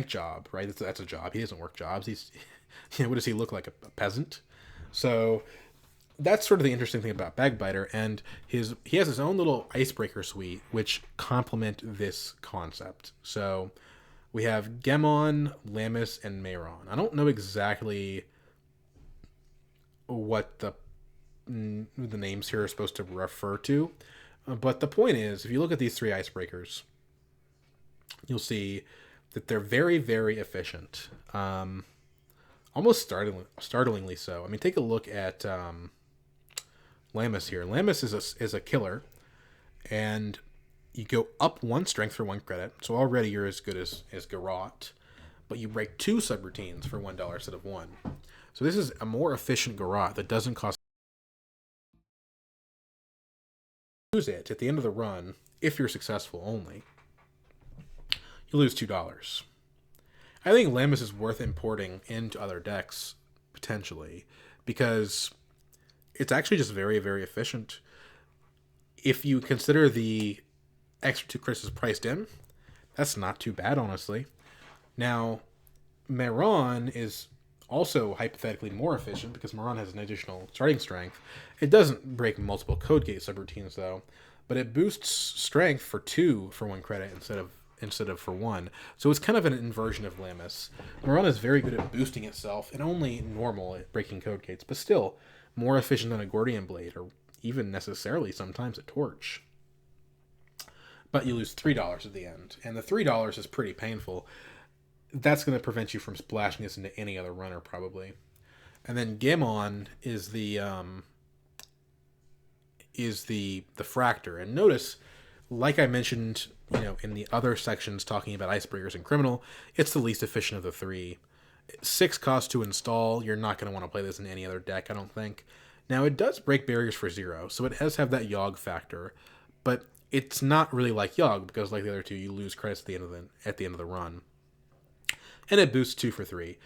job, right? That's a job. He doesn't work jobs. He's, what does he look like? A peasant? So that's sort of the interesting thing about Bagbiter, and he has his own little icebreaker suite, which complement this concept. So we have Gemon, Lammus, and Mayron. I don't know exactly what the names here are supposed to refer to, but the point is, if you look at these 3 icebreakers, you'll see that they're very, very efficient. Almost startlingly so. I mean, take a look at Lammus here. Lammus is a killer, and you go up 1 strength for 1 credit, so already you're as good as Garrote, but you break 2 subroutines for $1 instead of 1. So this is a more efficient Garrote that doesn't cost. Use it at the end of the run, if you're successful only, you lose $2. I think Lammus is worth importing into other decks, potentially, because it's actually just very, very efficient. If you consider the extra 2 crits is priced in, that's not too bad, honestly. Now, Mayron is also hypothetically more efficient because Mayron has an additional starting strength. It doesn't break multiple code gate subroutines, though, but it boosts strength for 2 for 1 credit instead of for 1. So it's kind of an inversion of Lammus. Mayron is very good at boosting itself and only normal at breaking code gates, but still more efficient than a Gordian Blade, or even necessarily sometimes a Torch. But you lose $3 at the end, and the $3 is pretty painful. That's going to prevent you from splashing this into any other runner, probably. And then Gemon is the Fractor. And notice, like I mentioned, in the other sections talking about icebreakers and criminal, it's the least efficient of the 3. 6 costs to install. You're not going to want to play this in any other deck, I don't think. Now, it does break barriers for 0, so it does have that Yogg factor, but it's not really like Yogg, because like the other 2, you lose credits at the end of the run. And it boosts 2 for 3.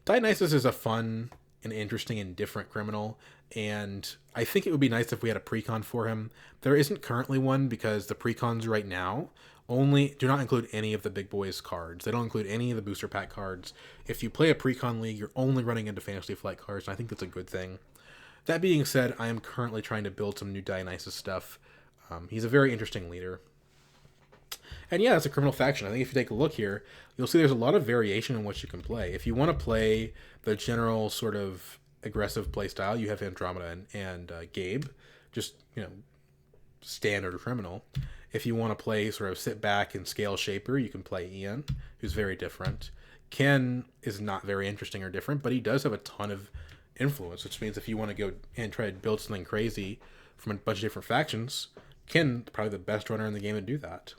Dionysus is a fun and interesting and different criminal, and I think it would be nice if we had a precon for him. There isn't currently one because the precons right now only do not include any of the big boys cards. They don't include any of the booster pack cards. If you play a precon league, you're only running into Fantasy Flight cards, and I think that's a good thing. That being said, I am currently trying to build some new Dionysus stuff. He's a very interesting leader. And yeah, it's a criminal faction. I think if you take a look here, you'll see there's a lot of variation in what you can play. If you want to play the general sort of aggressive play style, you have Andromeda and Gabe, just, standard criminal. If you want to play sort of sit back and scale shaper, you can play Ian, who's very different. Ken is not very interesting or different, but he does have a ton of influence, which means if you want to go and try to build something crazy from a bunch of different factions, Ken probably the best runner in the game to do that.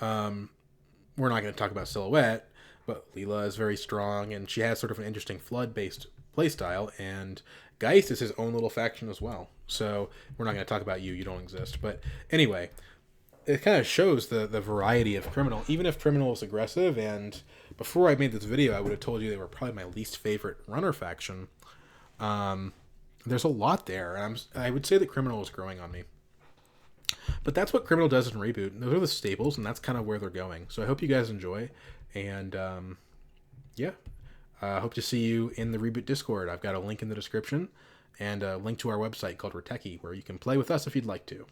We're not going to talk about Silhouette, but Leela is very strong, and she has sort of an interesting flood-based playstyle, and Geist is his own little faction as well. So we're not going to talk about you don't exist. But anyway, it kind of shows the variety of Criminal. Even if Criminal is aggressive, and before I made this video, I would have told you they were probably my least favorite runner faction. There's a lot there, and I would say that Criminal is growing on me. But that's what Criminal does in Reboot. Those are the staples, and that's kind of where they're going. So I hope you guys enjoy, and yeah, I hope to see you in the Reboot Discord. I've got a link in the description, and a link to our website called Reteki, where you can play with us if you'd like to.